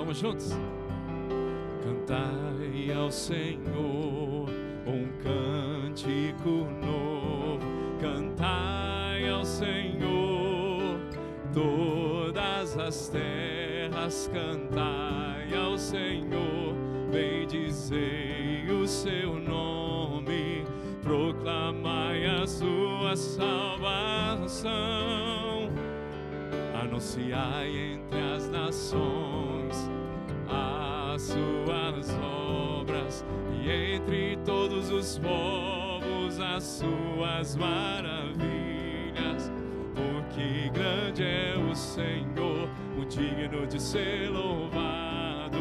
Vamos juntos? Cantai ao Senhor um cântico novo, cantai ao Senhor todas as terras, cantai ao Senhor, bendizei o seu nome, proclamai a sua salvação, anunciai entre as nações as suas obras, e entre todos os povos as suas maravilhas, porque grande é o Senhor, o digno de ser louvado,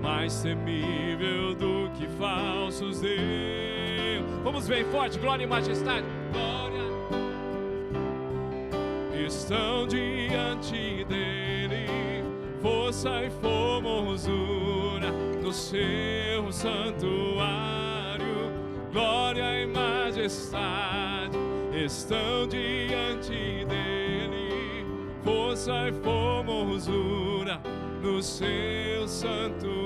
mais temível do que falsos deuses. Vamos bem forte, glória e majestade. Glória. Estão diante dele força e formosura, no seu santuário, glória e majestade. Estão diante dele força e formosura, no seu santuário.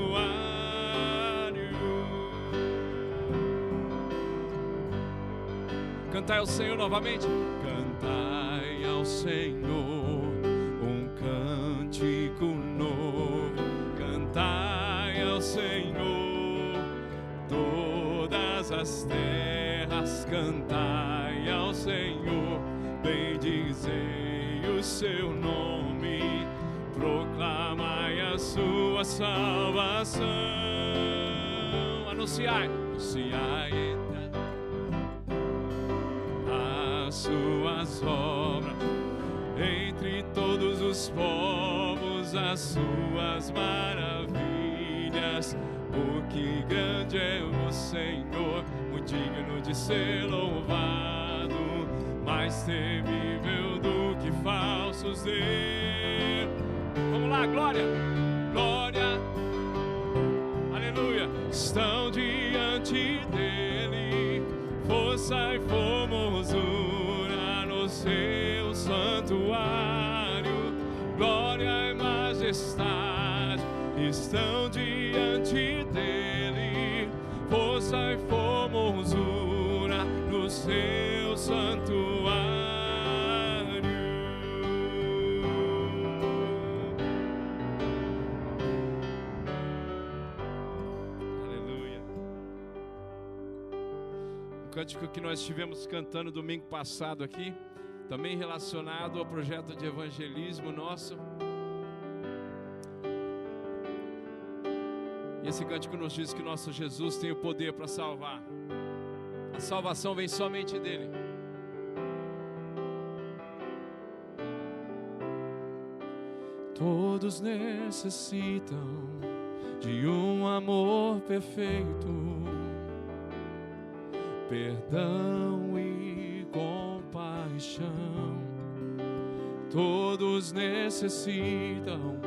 Cantai ao Senhor novamente. Cantai ao Senhor um cântico novo, cantai ao Senhor todas as terras, cantai ao Senhor, bendizei o seu nome, proclamai a sua salvação, anunciai entre as suas obras, entre todos os povos as suas maravilhas, porque grande é o Senhor, muito digno de ser louvado, mais temível do que falsos deuses. Vamos lá, glória, glória, aleluia. Estão diante dele força e formosura, no seu santuário, glória e majestade. Estão diante dele força e formosura, no seu santuário. Aleluia. Um cântico que nós estivemos cantando domingo passado aqui, também relacionado ao projeto de evangelismo nosso. E esse cântico nos diz que nosso Jesus tem o poder para salvar. A salvação vem somente dele. Todos necessitam de um amor perfeito, perdão e compaixão. Todos necessitam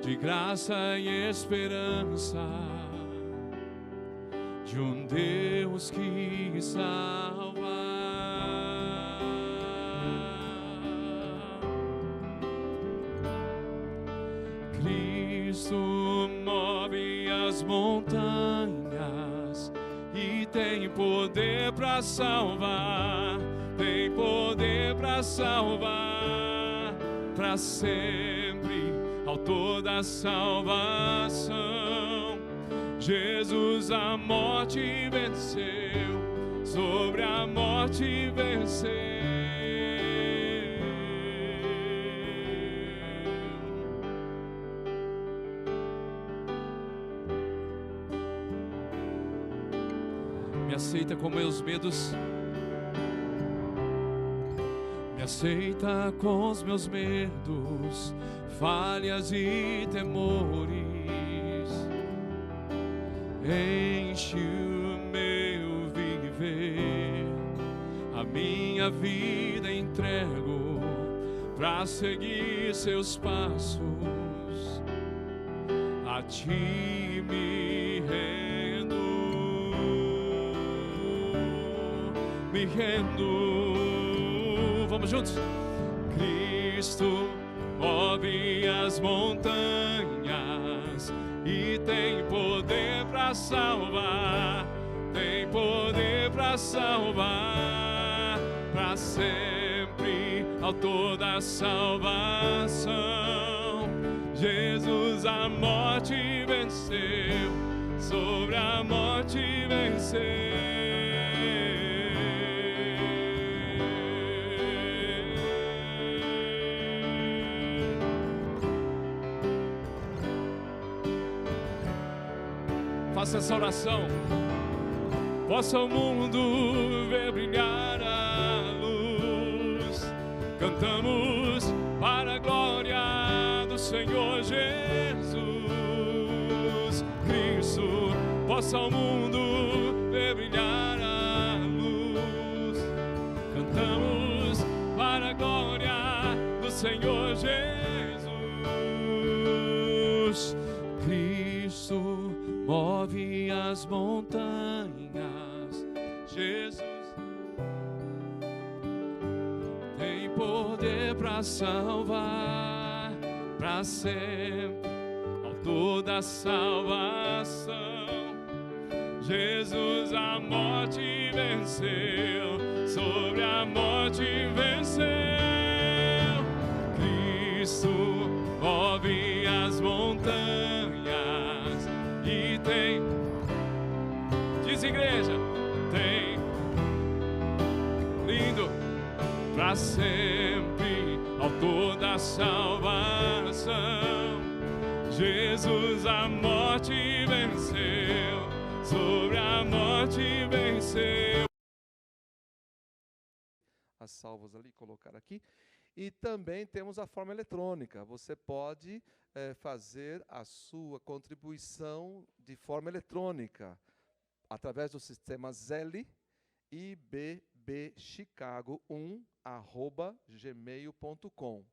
de graça e esperança, de um Deus que salva. Cristo move as montanhas e tem poder para salvar, tem poder para salvar para sempre, autor da salvação. Jesus a morte venceu, sobre a morte venceu. Me aceita com meus medos, me aceita com os meus medos, falhas e temores. Enche o meu viver, a minha vida entrego pra seguir seus passos. A ti me rendo, me rendo. Vamos juntos. Cristo move as montanhas e tem poder para salvar, tem poder para salvar, para sempre, autor da salvação. Jesus a morte venceu, sobre a morte venceu. Faça essa oração. Possa o mundo ver brilhar a luz. Cantamos para a glória do Senhor Jesus Cristo. Possa o mundo ver brilhar a luz. Cantamos para a glória do Senhor Jesus Cristo. Move as montanhas, Jesus tem poder para salvar, para sempre, autor da salvação. Jesus a morte venceu, sobre a morte venceu. Cristo move as montanhas. E tem, diz igreja, tem, lindo, para sempre, autor da salvação. Jesus a morte venceu, sobre a morte venceu. As salvas ali, colocar aqui. E também temos a forma eletrônica. Você pode fazer a sua contribuição de forma eletrônica através do sistema Zelle ibbchicago1@gmail.com.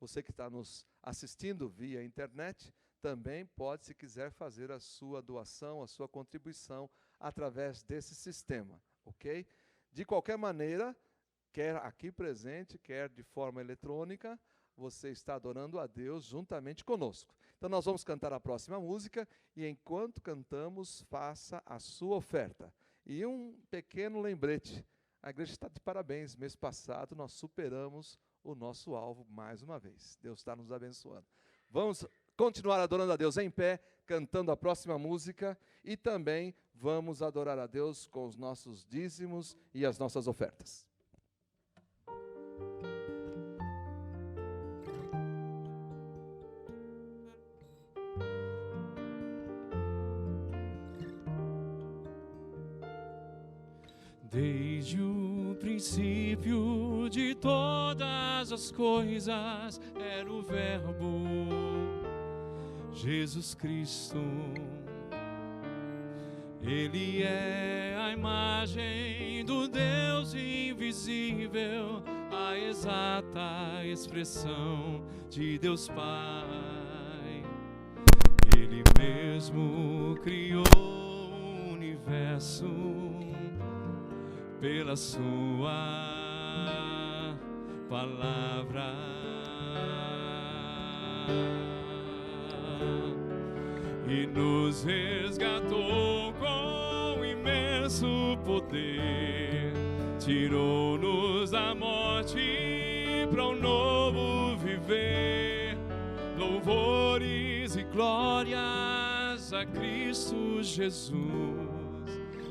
Você que está nos assistindo via internet também pode, se quiser, fazer a sua doação, a sua contribuição através desse sistema, ok? De qualquer maneira, quer aqui presente, quer de forma eletrônica, você está adorando a Deus juntamente conosco. Então nós vamos cantar a próxima música e enquanto cantamos, faça a sua oferta. E um pequeno lembrete, a igreja está de parabéns, mês passado nós superamos o nosso alvo mais uma vez. Deus está nos abençoando. Vamos continuar adorando a Deus em pé, cantando a próxima música e também vamos adorar a Deus com os nossos dízimos e as nossas ofertas. Desde o princípio de todas as coisas era o Verbo, Jesus Cristo. Ele é a imagem do Deus invisível, a exata expressão de Deus Pai. Ele mesmo criou o universo pela sua palavra. E nos resgatou com imenso poder, tirou-nos da morte para um novo viver. Louvores e glórias a Cristo Jesus,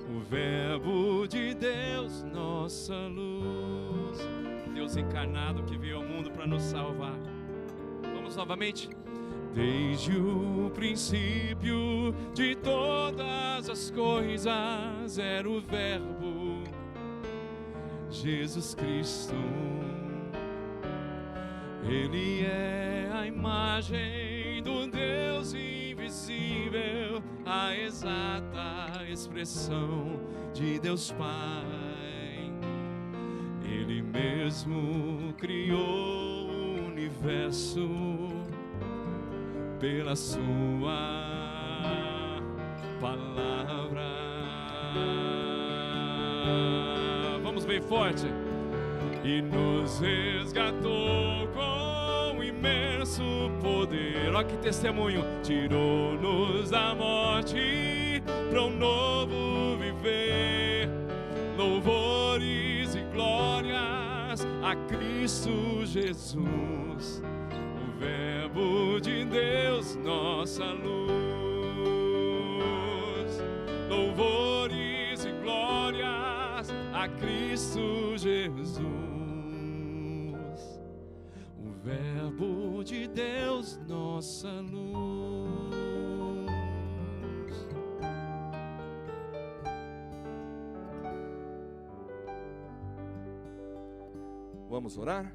o Verbo de Deus, nossa luz. Deus encarnado que veio ao mundo para nos salvar. Vamos novamente. Desde o princípio de todas as coisas era o Verbo, Jesus Cristo. Ele é a imagem do Deus invisível, a exata expressão de Deus Pai. Ele mesmo criou o universo pela sua palavra. Vamos bem forte. E nos resgatou com imenso imenso poder. Ó que testemunho, tirou-nos da morte para um novo viver. Louvores e glórias a Cristo Jesus, o Verbo de Deus, nossa luz. Louvores e glórias a Cristo Jesus, o Verbo de Deus, nossa luz. Vamos orar?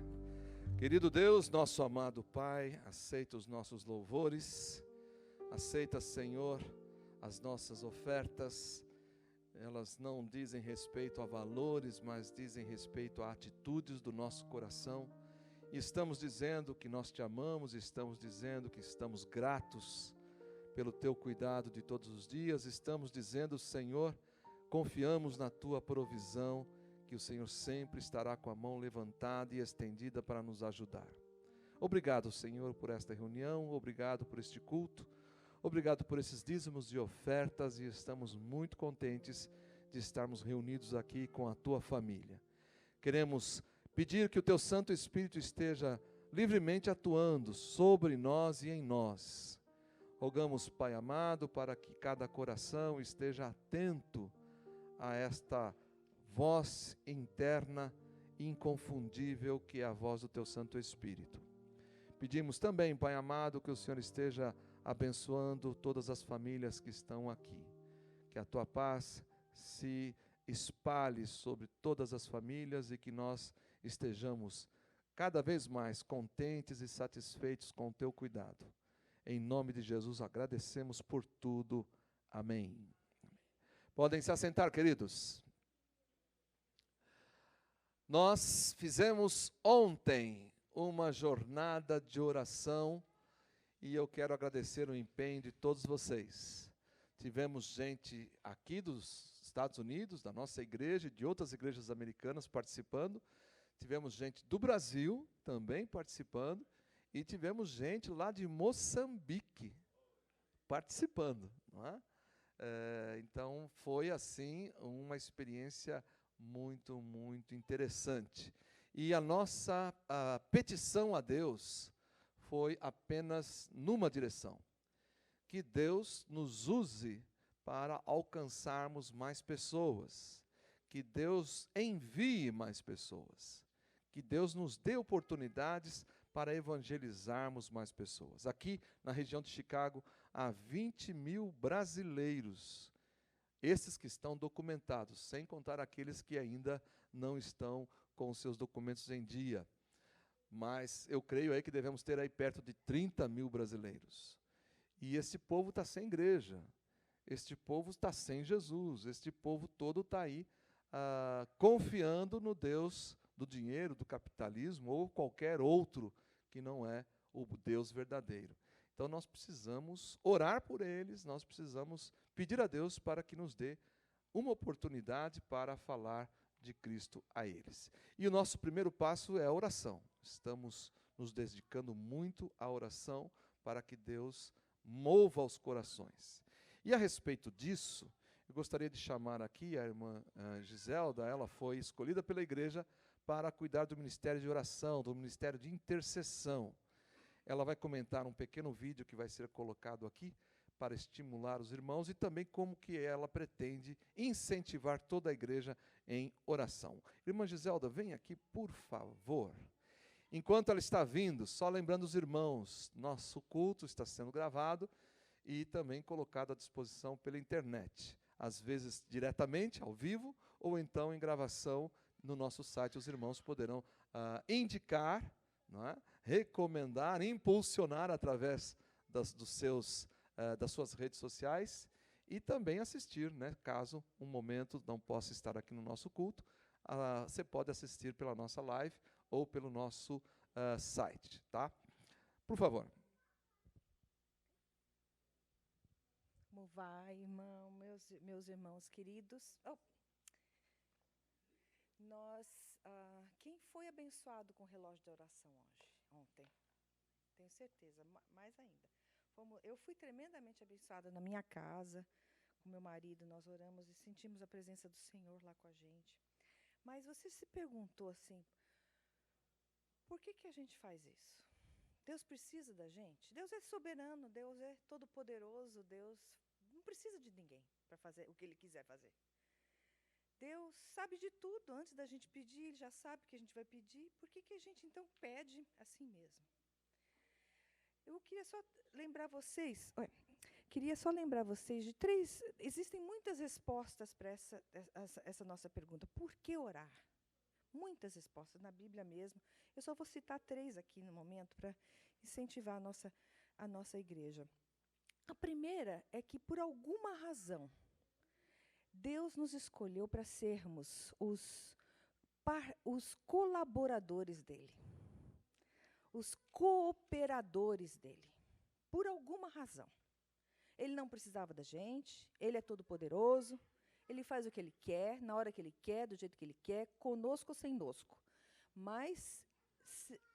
Querido Deus, nosso amado Pai, aceita os nossos louvores, aceita, Senhor, as nossas ofertas. Elas não dizem respeito a valores, mas dizem respeito a atitudes do nosso coração. E estamos dizendo que nós te amamos, estamos dizendo que estamos gratos pelo teu cuidado de todos os dias. Estamos dizendo, Senhor, confiamos na tua provisão, que o Senhor sempre estará com a mão levantada e estendida para nos ajudar. Obrigado, Senhor, por esta reunião, obrigado por este culto, obrigado por esses dízimos e ofertas, e estamos muito contentes de estarmos reunidos aqui com a tua família. Queremos pedir que o teu Santo Espírito esteja livremente atuando sobre nós e em nós. Rogamos, Pai amado, para que cada coração esteja atento a esta voz interna inconfundível que é a voz do teu Santo Espírito. Pedimos também, Pai amado, que o Senhor esteja abençoando todas as famílias que estão aqui. Que a tua paz se espalhe sobre todas as famílias e que nós estejamos cada vez mais contentes e satisfeitos com o teu cuidado. Em nome de Jesus agradecemos por tudo. Amém. Podem se assentar, queridos. Nós fizemos ontem uma jornada de oração e eu quero agradecer o empenho de todos vocês. Tivemos gente aqui dos Estados Unidos, da nossa igreja e de outras igrejas americanas participando. Tivemos gente do Brasil também participando e tivemos gente lá de Moçambique participando, não é? Então foi assim uma experiência muito, muito interessante. E a nossa petição a Deus foi apenas numa direção: que Deus nos use para alcançarmos mais pessoas, que Deus envie mais pessoas, que Deus nos dê oportunidades para evangelizarmos mais pessoas. Aqui na região de Chicago há 20 mil brasileiros, esses que estão documentados, sem contar aqueles que ainda não estão com os seus documentos em dia. Mas eu creio aí que devemos ter aí perto de 30 mil brasileiros. E esse povo está sem igreja, este povo está sem Jesus, este povo todo está aí confiando no Deus do dinheiro, do capitalismo ou qualquer outro que não é o Deus verdadeiro. Então nós precisamos orar por eles, nós precisamos pedir a Deus para que nos dê uma oportunidade para falar de Cristo a eles. E o nosso primeiro passo é a oração. Estamos nos dedicando muito à oração para que Deus mova os corações. E a respeito disso, eu gostaria de chamar aqui a irmã Giselda. Ela foi escolhida pela igreja para cuidar do ministério de oração, do ministério de intercessão. Ela vai comentar um pequeno vídeo que vai ser colocado aqui para estimular os irmãos e também como que ela pretende incentivar toda a igreja em oração. Irmã Giselda, vem aqui, por favor. Enquanto ela está vindo, só lembrando os irmãos, nosso culto está sendo gravado e também colocado à disposição pela internet. Às vezes diretamente, ao vivo, ou então em gravação no nosso site. Os irmãos poderão indicar, não é? Recomendar, impulsionar através das suas redes sociais e também assistir, né? Caso um momento não possa estar aqui no nosso culto, você pode assistir pela nossa live ou pelo nosso site, tá? Por favor. Como vai, irmão, meus irmãos queridos? Quem foi abençoado com o relógio de oração ontem? tenho certeza, mais ainda. Eu fui tremendamente abençoada na minha casa, com meu marido, nós oramos e sentimos a presença do Senhor lá com a gente. Mas você se perguntou assim, por que a gente faz isso? Deus precisa da gente? Deus é soberano, Deus é todo-poderoso, Deus não precisa de ninguém para fazer o que Ele quiser fazer. Deus sabe de tudo, antes da gente pedir, Ele já sabe o que a gente vai pedir, por que a gente então pede assim mesmo? Eu queria só lembrar vocês, de três, existem muitas respostas para essa nossa pergunta, por que orar? Muitas respostas, na Bíblia mesmo. Eu só vou citar 3 aqui no momento para incentivar a nossa igreja. A primeira é que, por alguma razão, Deus nos escolheu para sermos os colaboradores dEle, os cooperadores dEle, por alguma razão. Ele não precisava da gente, Ele é todo-poderoso, Ele faz o que Ele quer, na hora que Ele quer, do jeito que Ele quer, conosco ou sem nosco. Mas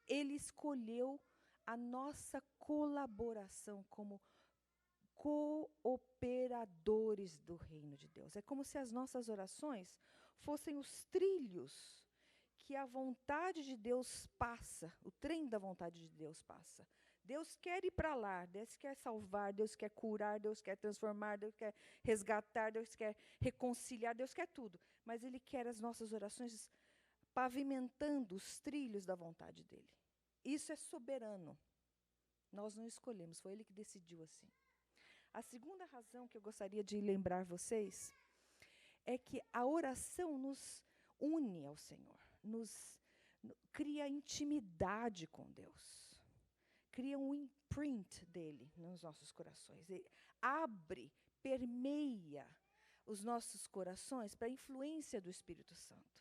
Ele escolheu a nossa colaboração como cooperadores do reino de Deus. É como se as nossas orações fossem os trilhos que a vontade de Deus passa, o trem da vontade de Deus passa. Deus quer ir para lá, Deus quer salvar, Deus quer curar, Deus quer transformar, Deus quer resgatar, Deus quer reconciliar, Deus quer tudo. Mas Ele quer as nossas orações pavimentando os trilhos da vontade dEle. Isso é soberano. Nós não escolhemos, foi Ele que decidiu assim. A segunda razão que eu gostaria de lembrar vocês é que a oração nos une ao Senhor, cria intimidade com Deus. Cria um imprint dele nos nossos corações. Ele abre, permeia os nossos corações para a influência do Espírito Santo.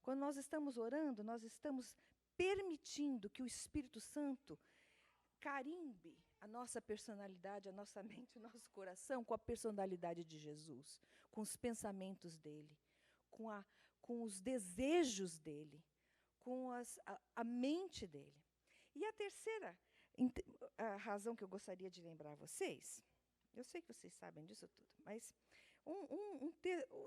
Quando nós estamos orando, nós estamos permitindo que o Espírito Santo carimbe a nossa personalidade, a nossa mente, o nosso coração com a personalidade de Jesus, com os pensamentos dele, com os desejos dele, com a mente dele. E a terceira a razão que eu gostaria de lembrar vocês, eu sei que vocês sabem disso tudo, mas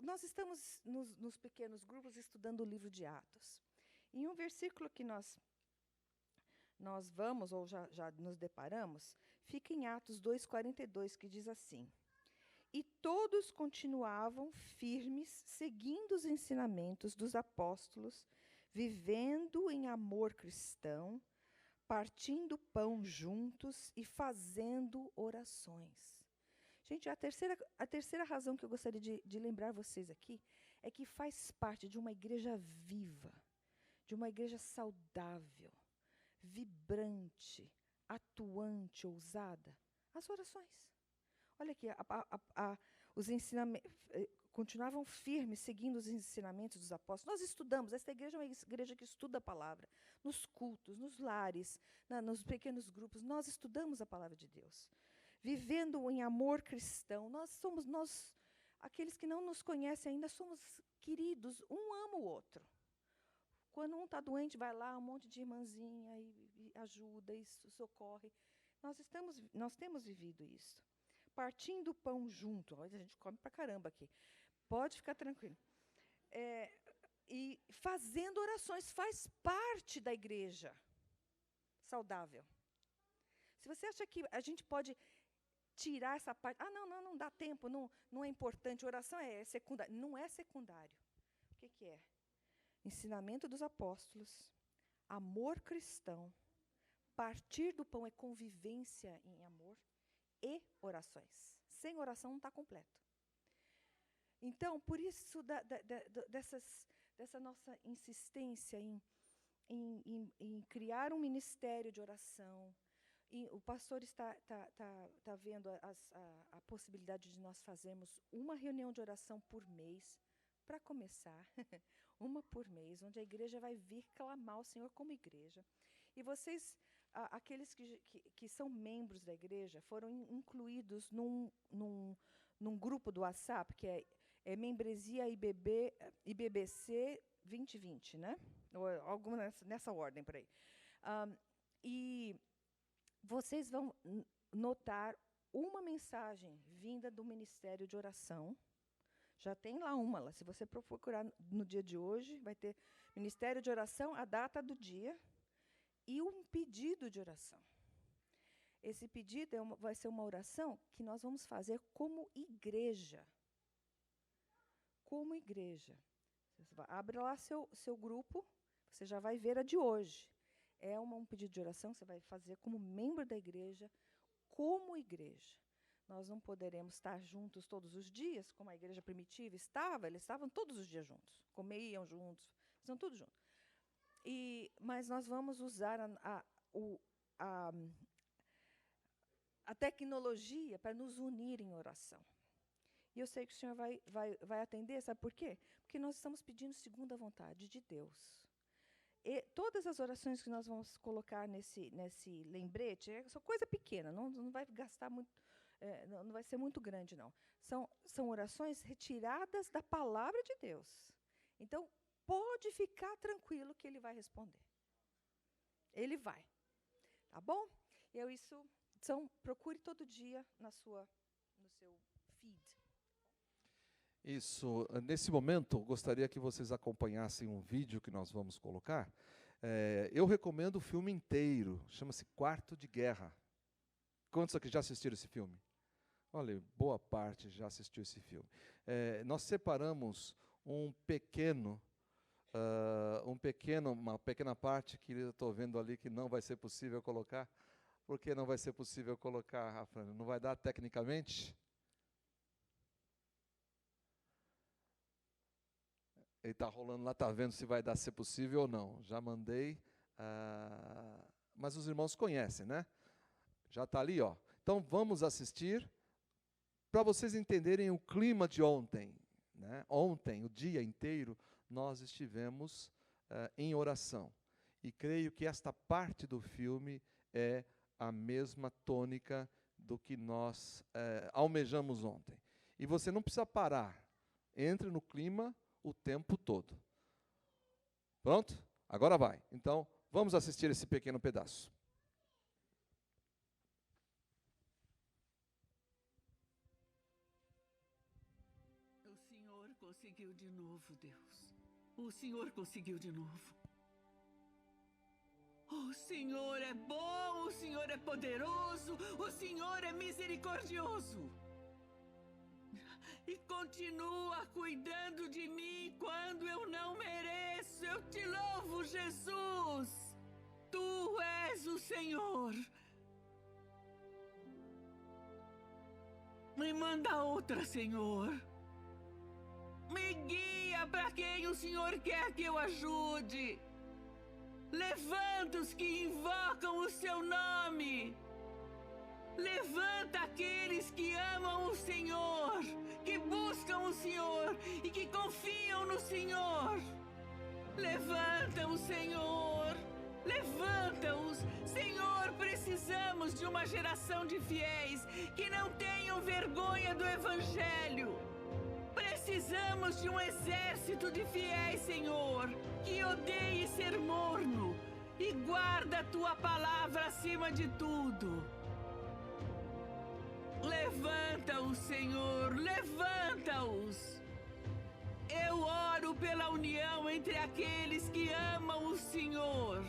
nós estamos nos pequenos grupos estudando o livro de Atos. Em um versículo que nós vamos, ou já nos deparamos, fica em Atos 2:42, que diz assim: e todos continuavam firmes, seguindo os ensinamentos dos apóstolos, vivendo em amor cristão, partindo pão juntos e fazendo orações. Gente, a terceira razão que eu gostaria de lembrar vocês aqui é que faz parte de uma igreja viva, de uma igreja saudável, vibrante, atuante, ousada, as orações. Olha aqui, os ensinamentos continuavam firmes, seguindo os ensinamentos dos apóstolos. Nós estudamos, esta igreja é uma igreja que estuda a palavra, nos cultos, nos lares, nos pequenos grupos, nós estudamos a palavra de Deus. Vivendo em amor cristão, aqueles que não nos conhecem ainda, somos queridos, um ama o outro. Quando um está doente, vai lá, um monte de irmãzinha e ajuda, e socorre. Nós temos vivido isso. Partindo o pão junto, a gente come pra caramba aqui. Pode ficar tranquilo. E fazendo orações, faz parte da igreja saudável. Se você acha que a gente pode tirar essa parte, não dá tempo, não é importante, oração é secundário. Não é secundário. O que é? Ensinamento dos apóstolos, amor cristão, partir do pão é convivência em amor e orações. Sem oração não está completo. Então, por isso, dessa nossa insistência em criar um ministério de oração, o pastor está vendo a possibilidade de nós fazermos uma reunião de oração por mês, para começar, uma por mês, onde a igreja vai vir clamar ao Senhor como igreja. E vocês, aqueles que são membros da igreja, foram incluídos num grupo do WhatsApp, que é Membresia IBBC 2020, né? Ou alguma nessa ordem por aí. E vocês vão notar uma mensagem vinda do Ministério de Oração. Já tem lá uma, lá. Se você procurar no dia de hoje, vai ter Ministério de Oração, a data do dia e um pedido de oração. Esse pedido vai ser uma oração que nós vamos fazer como igreja. Como igreja. Abre lá seu grupo, você já vai ver a de hoje. É um pedido de oração que você vai fazer como membro da igreja, como igreja. Nós não poderemos estar juntos todos os dias, como a igreja primitiva estava, eles estavam todos os dias juntos, comiam juntos, estão todos juntos. Mas nós vamos usar a tecnologia para nos unir em oração. E eu sei que o Senhor vai atender, sabe por quê? Porque nós estamos pedindo segundo a vontade de Deus. E todas as orações que nós vamos colocar nesse lembrete, é só coisa pequena, não vai gastar muito, não vai ser muito grande, não. São orações retiradas da palavra de Deus. Então, pode ficar tranquilo que Ele vai responder. Ele vai. Tá bom? Procure todo dia no seu feed. Isso. Nesse momento, gostaria que vocês acompanhassem um vídeo que nós vamos colocar. Eu recomendo o filme inteiro, chama-se Quarto de Guerra. Quantos aqui já assistiram esse filme? Olha, boa parte já assistiu esse filme. Nós separamos uma pequena parte que eu estou vendo ali que não vai ser possível colocar. Por que não vai ser possível colocar, Rafa? Não vai dar tecnicamente? Ele está rolando lá, está vendo se vai dar ser possível ou não. Já mandei, mas os irmãos conhecem, né? Já está ali, ó. Então vamos assistir para vocês entenderem o clima de ontem, né? Ontem, o dia inteiro, nós estivemos em oração. E creio que esta parte do filme é a mesma tônica do que nós almejamos ontem. E você não precisa parar. Entre no clima o tempo todo. Pronto? Agora vai. Então, vamos assistir esse pequeno pedaço. O Senhor conseguiu de novo, Deus. O Senhor conseguiu de novo. O Senhor é bom, o Senhor é poderoso, o Senhor é misericordioso. E continua cuidando de mim quando eu não mereço. Eu te louvo, Jesus. Tu és o Senhor. Me manda outra, Senhor. Me guia para quem o Senhor quer que eu ajude. Levanta os que invocam o seu nome. Levanta aqueles que amam o Senhor, que buscam o Senhor e que confiam no Senhor. Levanta-os, Senhor. Levanta-os. Senhor, precisamos de uma geração de fiéis que não tenham vergonha do Evangelho. Precisamos de um exército de fiéis, Senhor, que odeie ser morno e guarda a Tua palavra acima de tudo. Levanta-os, Senhor, levanta-os. Eu oro pela união entre aqueles que amam o Senhor.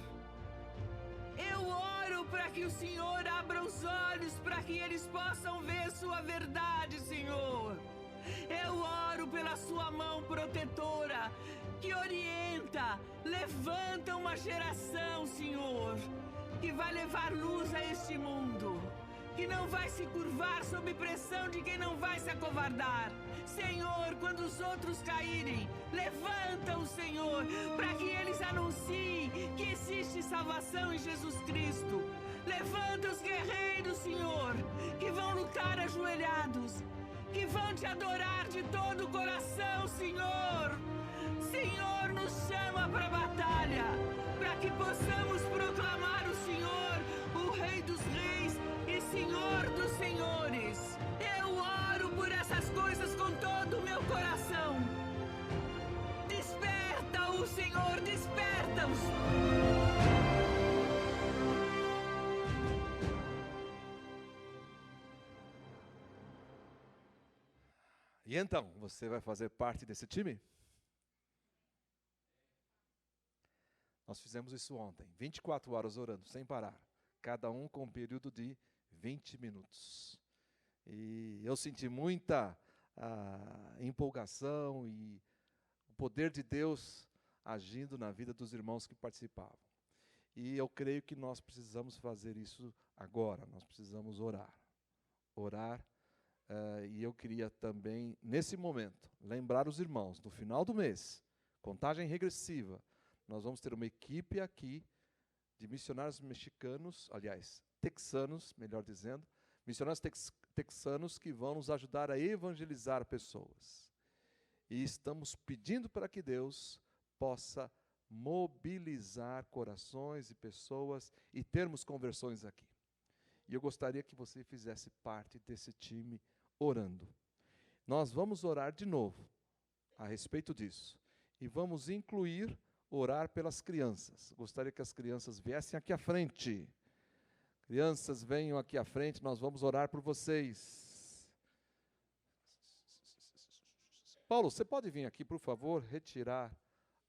Eu oro para que o Senhor abra os olhos para que eles possam ver sua verdade, Senhor. Eu oro pela sua mão protetora, que orienta, levanta uma geração, Senhor, que vai levar luz a este mundo, que não vai se curvar sob pressão de quem não vai se acovardar. Senhor, quando os outros caírem, levanta o Senhor, para que eles anunciem que existe salvação em Jesus Cristo. Levanta os guerreiros, Senhor, que vão lutar ajoelhados, que vão te adorar de todo o coração, Senhor. Senhor, nos chama para a batalha, para que possamos proclamar o Senhor, o Rei dos Reis e Senhor dos Senhores. Eu oro por essas coisas com todo o meu coração. Desperta-os, Senhor, desperta-os. E então, você vai fazer parte desse time? Nós fizemos isso ontem, 24 horas orando, sem parar. Cada um com um período de 20 minutos. E eu senti muita empolgação e o poder de Deus agindo na vida dos irmãos que participavam. E eu creio que nós precisamos fazer isso agora, nós precisamos orar. E eu queria também, nesse momento, lembrar os irmãos, no final do mês, contagem regressiva, nós vamos ter uma equipe aqui de missionários mexicanos, aliás, texanos, melhor dizendo, missionários texanos que vão nos ajudar a evangelizar pessoas. E estamos pedindo para que Deus possa mobilizar corações e pessoas e termos conversões aqui. E eu gostaria que você fizesse parte desse time orando. Nós vamos orar de novo a respeito disso. E vamos incluir orar pelas crianças. Gostaria que as crianças viessem aqui à frente. Crianças, venham aqui à frente, nós vamos orar por vocês. Paulo, você pode vir aqui, por favor, retirar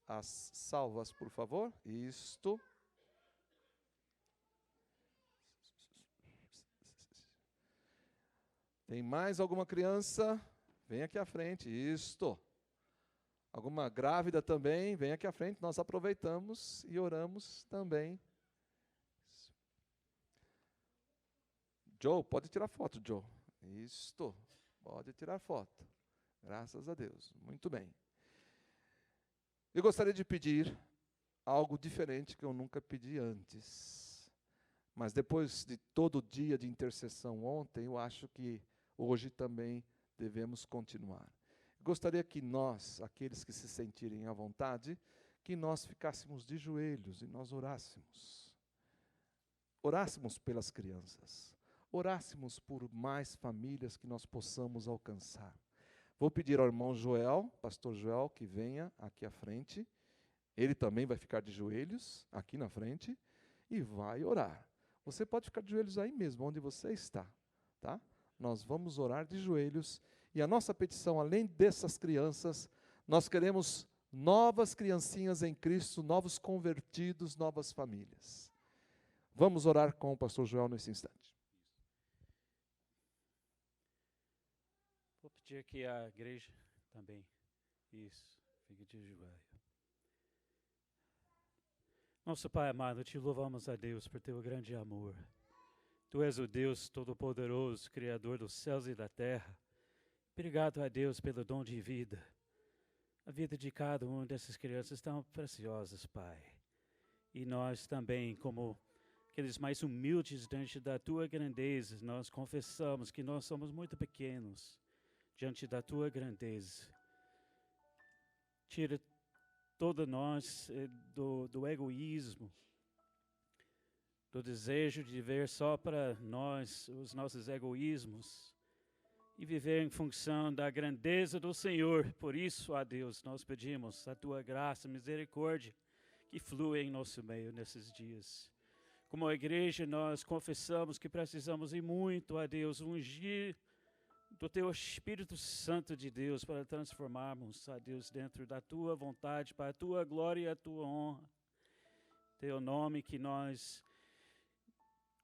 as salvas, por favor? Isto. Tem mais alguma criança? Vem aqui à frente. Isto. Alguma grávida também? Vem aqui à frente. Nós aproveitamos e oramos também. Joe, pode tirar foto, Joe. Isto. Pode tirar foto. Graças a Deus. Muito bem. Eu gostaria de pedir algo diferente que eu nunca pedi antes. Mas depois de todo o dia de intercessão ontem, eu acho que hoje também devemos continuar. Gostaria que nós, aqueles que se sentirem à vontade, que nós ficássemos de joelhos e nós orássemos. Orássemos pelas crianças. Orássemos por mais famílias que nós possamos alcançar. Vou pedir ao irmão Joel, pastor Joel, que venha aqui à frente. Ele também vai ficar de joelhos aqui na frente e vai orar. Você pode ficar de joelhos aí mesmo, onde você está, tá? Nós vamos orar de joelhos e a nossa petição, além dessas crianças, nós queremos novas criancinhas em Cristo, novos convertidos, novas famílias. Vamos orar com o pastor Joel nesse instante. Vou pedir que a igreja também, isso, fique de joelho. Nosso Pai amado, te louvamos a Deus por teu grande amor. Tu és o Deus Todo-Poderoso, Criador dos céus e da terra. Obrigado a Deus pelo dom de vida. A vida de cada uma dessas crianças tão preciosas, Pai. E nós também, como aqueles mais humildes diante da tua grandeza, nós confessamos que nós somos muito pequenos diante da tua grandeza. Tira todo nós do egoísmo, do desejo de viver só para nós, os nossos egoísmos, e viver em função da grandeza do Senhor. Por isso, ó Deus, nós pedimos a tua graça, misericórdia, que flua em nosso meio nesses dias. Como a igreja, nós confessamos que precisamos ir muito, ó Deus, ungir do teu Espírito Santo de Deus para transformarmos, ó Deus, dentro da tua vontade, para a tua glória e a tua honra. Teu nome que nós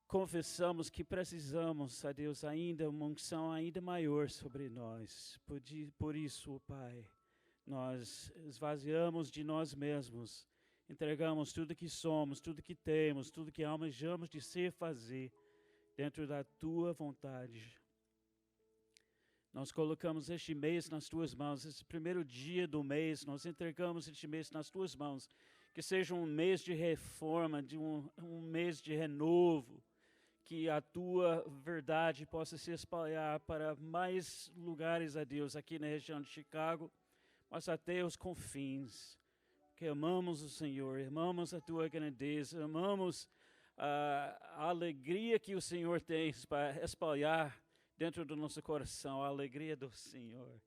confessamos que precisamos, ó Deus, ainda uma unção ainda maior sobre nós. Por isso, Pai, nós esvaziamos de nós mesmos, entregamos tudo que somos, tudo que temos, tudo que almejamos de ser e fazer dentro da tua vontade. Nós colocamos este mês nas tuas mãos, esse primeiro dia do mês, nós entregamos este mês nas tuas mãos. Que seja um mês de reforma, de um mês de renovo, que a tua verdade possa se espalhar para mais lugares, a Deus, aqui na região de Chicago, mas até os confins. Que amamos o Senhor, amamos a tua grandeza, amamos a alegria que o Senhor tem para espalhar dentro do nosso coração, a alegria do Senhor.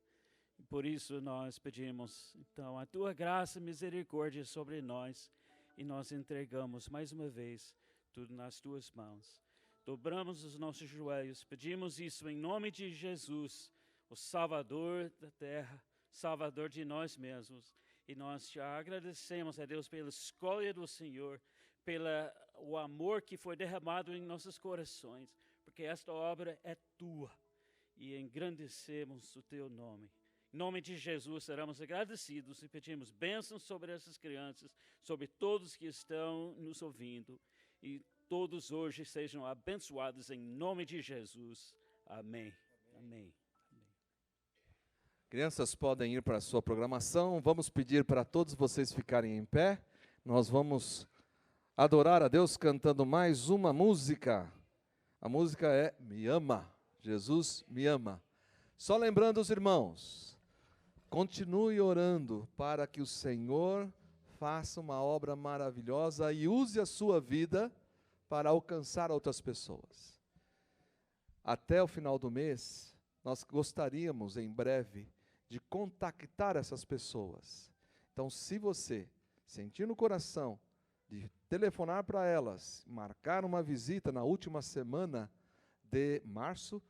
E por isso nós pedimos, então, a tua graça e misericórdia sobre nós, e nós entregamos mais uma vez tudo nas tuas mãos. Dobramos os nossos joelhos, pedimos isso em nome de Jesus, o Salvador da terra, Salvador de nós mesmos. E nós te agradecemos, a Deus, pela escolha do Senhor, pelo amor que foi derramado em nossos corações, porque esta obra é tua e engrandecemos o teu nome. Em nome de Jesus, seremos agradecidos e pedimos bênçãos sobre essas crianças, sobre todos que estão nos ouvindo, e todos hoje sejam abençoados em nome de Jesus. Amém. Amém. Crianças podem ir para a sua programação. Vamos pedir para todos vocês ficarem em pé. Nós vamos adorar a Deus cantando mais uma música. A música é Me Ama. Jesus me ama. Só lembrando os irmãos, continue orando para que o Senhor faça uma obra maravilhosa e use a sua vida para alcançar outras pessoas. Até o final do mês, nós gostaríamos em breve de contactar essas pessoas. Então, se você sentir no coração de telefonar para elas, marcar uma visita na última semana de março,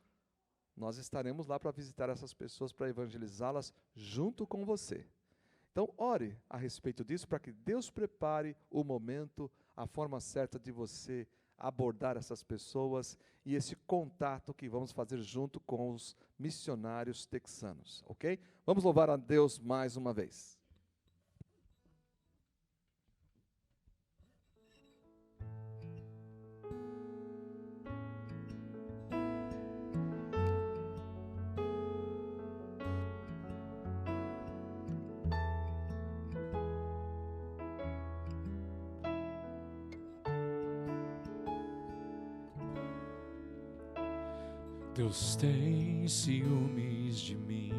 nós estaremos lá para visitar essas pessoas, para evangelizá-las junto com você. Então, ore a respeito disso, para que Deus prepare o momento, a forma certa de você abordar essas pessoas e esse contato que vamos fazer junto com os missionários texanos, ok? Vamos louvar a Deus mais uma vez. Deus tem ciúmes de mim,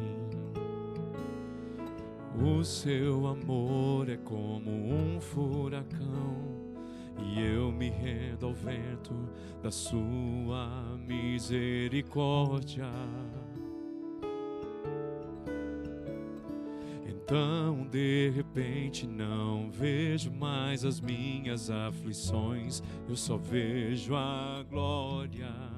o seu amor é como um furacão, e eu me rendo ao vento da sua misericórdia. Então, de repente, não vejo mais as minhas aflições, eu só vejo a glória.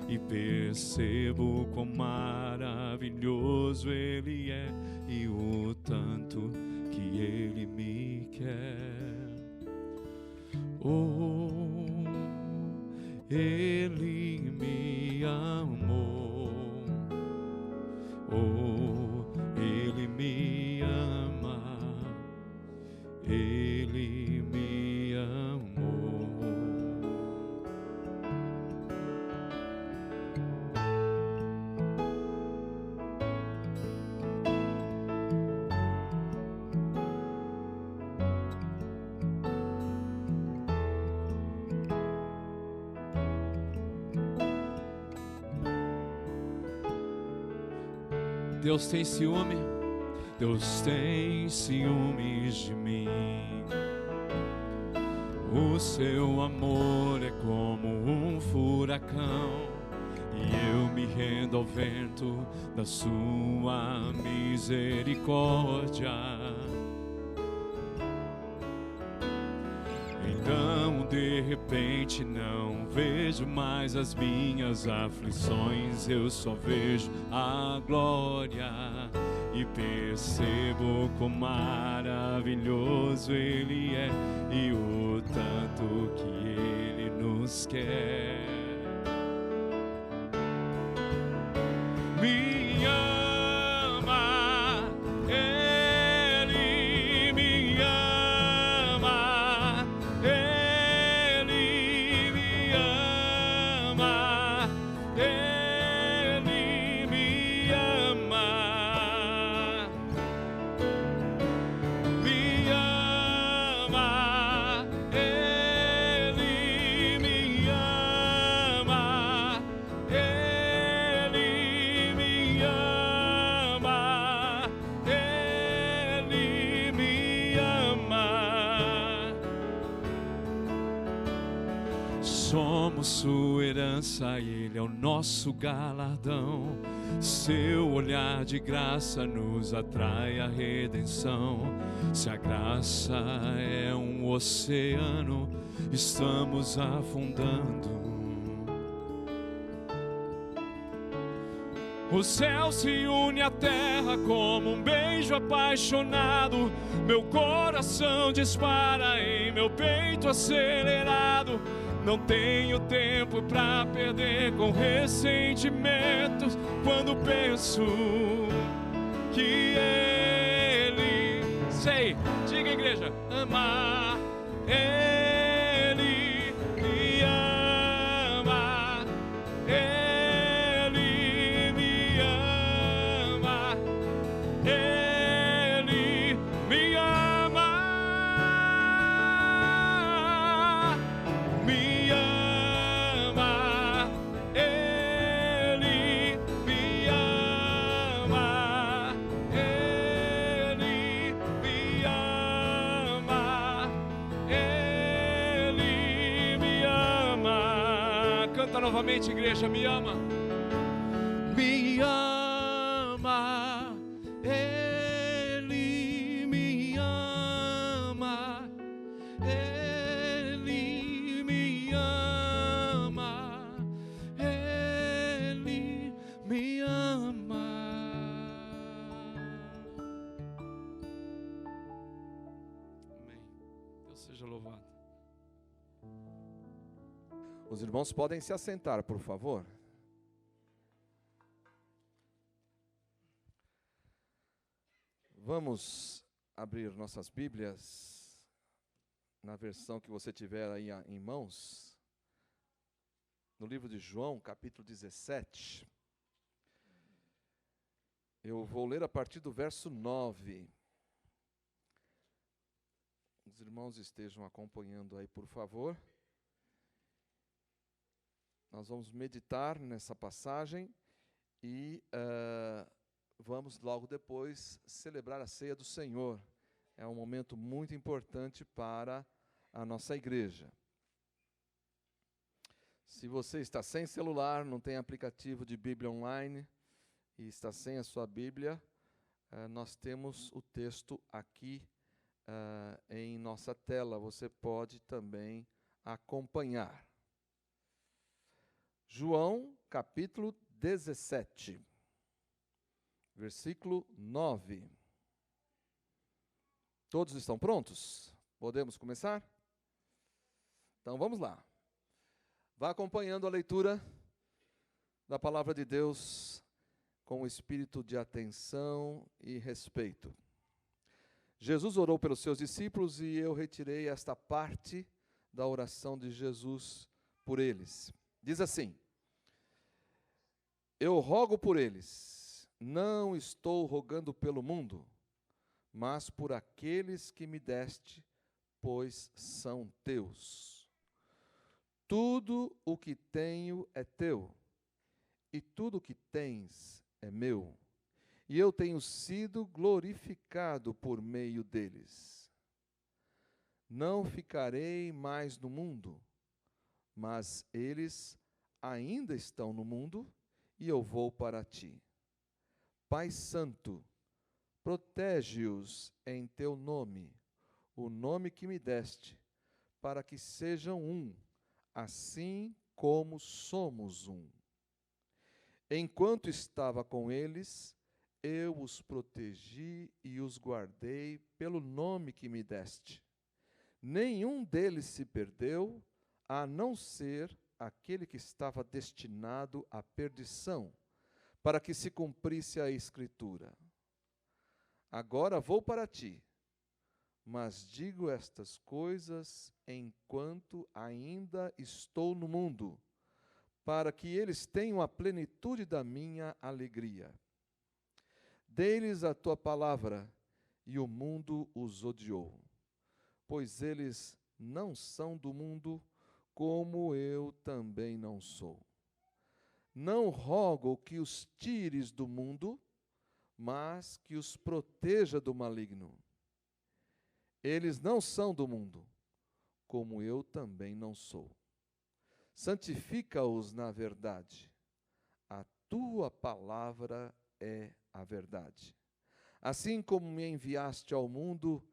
E percebo quão maravilhoso Ele é e o tanto que Ele me quer. Oh, Ele me amou. Oh, Ele me ama. Ele me amou. Deus tem ciúme, Deus tem ciúmes de mim. O seu amor é como um furacão, e eu me rendo ao vento da sua misericórdia. Então, de repente, não vejo mais as minhas aflições, eu só vejo a glória e percebo quão maravilhoso Ele é e o tanto que Ele nos quer. Me ama, Ele me ama, Ele me ama, Ele me ama, me ama, Ele me ama, Ele me ama, Ele me ama. Somos sua herança, Ele é o nosso galardão. Seu olhar de graça nos atrai à redenção. Se a graça é um oceano, estamos afundando. O céu se une à terra como um beijo apaixonado. Meu coração dispara em meu peito acelerado. Não tenho tempo pra perder com ressentimentos quando penso que Ele, sei, diga igreja, ama, Ele me ama, Ele me ama, Ele me ama, me ama, Ele me ama, Ele me ama, Ele me ama. Canta novamente, igreja, me ama. Me ama, Ele me ama, Ele me ama, Ele me ama. Amém. Deus seja louvado. Os irmãos podem se assentar, por favor. Vamos abrir nossas Bíblias na versão que você tiver aí em mãos, no livro de João, capítulo 17. Eu vou ler a partir do verso 9. Os irmãos estejam acompanhando aí, por favor. Nós vamos meditar nessa passagem e vamos logo depois celebrar a ceia do Senhor. É um momento muito importante para a nossa igreja. Se você está sem celular, não tem aplicativo de Bíblia online e está sem a sua Bíblia, nós temos o texto aqui em nossa tela. Você pode também acompanhar. João, capítulo 17, versículo 9. Todos estão prontos? Podemos começar? Então vamos lá. Vá acompanhando a leitura da palavra de Deus com o espírito de atenção e respeito. Jesus orou pelos seus discípulos e eu retirei esta parte da oração de Jesus por eles. Diz assim: eu rogo por eles, não estou rogando pelo mundo, mas por aqueles que me deste, pois são teus. Tudo o que tenho é teu, e tudo o que tens é meu, e eu tenho sido glorificado por meio deles. Não ficarei mais no mundo, mas eles ainda estão no mundo, e eu vou para ti. Pai Santo, protege-os em teu nome, o nome que me deste, para que sejam um, assim como somos um. Enquanto estava com eles, eu os protegi e os guardei pelo nome que me deste. Nenhum deles se perdeu, a não ser aquele que estava destinado à perdição, para que se cumprisse a Escritura. Agora vou para ti, mas digo estas coisas enquanto ainda estou no mundo, para que eles tenham a plenitude da minha alegria. Dei-lhes a tua palavra, e o mundo os odiou, pois eles não são do mundo, como eu também não sou. Não rogo que os tires do mundo, mas que os proteja do maligno. Eles não são do mundo, como eu também não sou. Santifica-os na verdade. A tua palavra é a verdade. Assim como me enviaste ao mundo,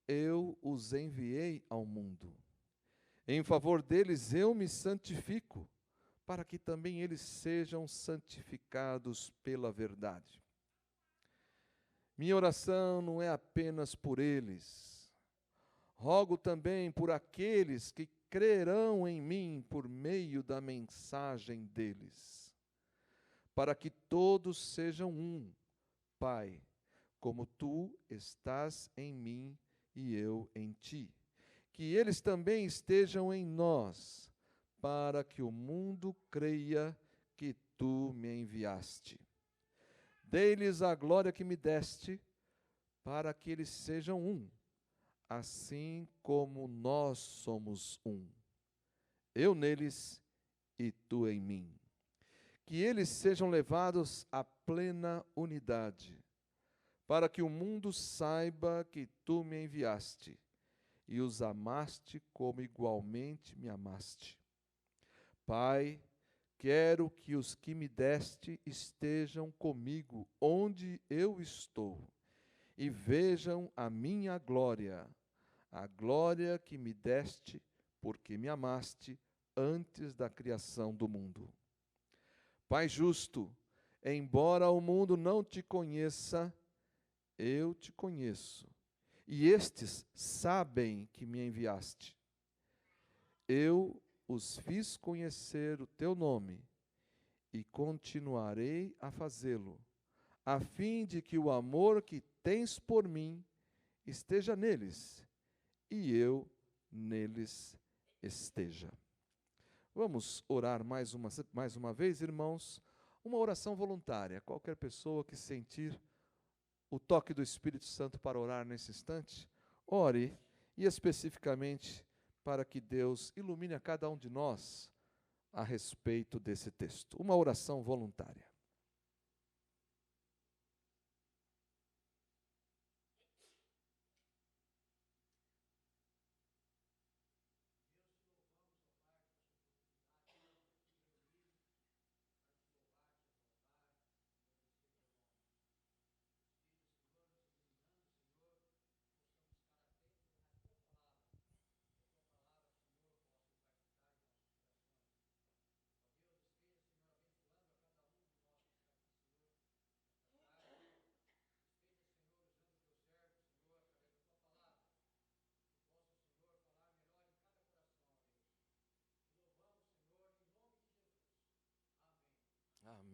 eu os enviei ao mundo. Em favor deles eu me santifico, para que também eles sejam santificados pela verdade. Minha oração não é apenas por eles. Rogo também por aqueles que crerão em mim por meio da mensagem deles, para que todos sejam um, Pai, como tu estás em mim e eu em ti. Que eles também estejam em nós, para que o mundo creia que tu me enviaste. Dei-lhes a glória que me deste, para que eles sejam um, assim como nós somos um. Eu neles e tu em mim. Que eles sejam levados à plena unidade, para que o mundo saiba que tu me enviaste e os amaste como igualmente me amaste. Pai, quero que os que me deste estejam comigo onde eu estou e vejam a minha glória, a glória que me deste porque me amaste antes da criação do mundo. Pai justo, embora o mundo não te conheça, eu te conheço, e estes sabem que me enviaste. Eu os fiz conhecer o teu nome, e continuarei a fazê-lo, a fim de que o amor que tens por mim esteja neles, e eu neles esteja. Vamos orar mais uma vez, irmãos, uma oração voluntária. Qualquer pessoa que sentir o toque do Espírito Santo para orar nesse instante, ore, e especificamente para que Deus ilumine a cada um de nós a respeito desse texto. Uma oração voluntária.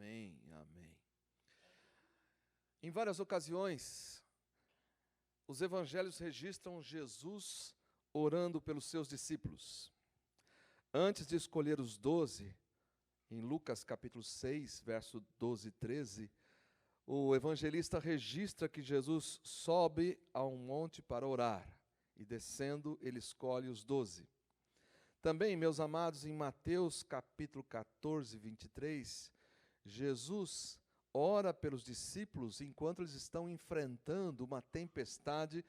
Amém, amém. Em várias ocasiões, os evangelhos registram Jesus orando pelos seus discípulos. Antes de escolher os 12, em Lucas capítulo 6, verso 12 e 13, o evangelista registra que Jesus sobe a um monte para orar, e descendo ele escolhe os 12. Também, meus amados, em Mateus capítulo 14, 23, Jesus ora pelos discípulos enquanto eles estão enfrentando uma tempestade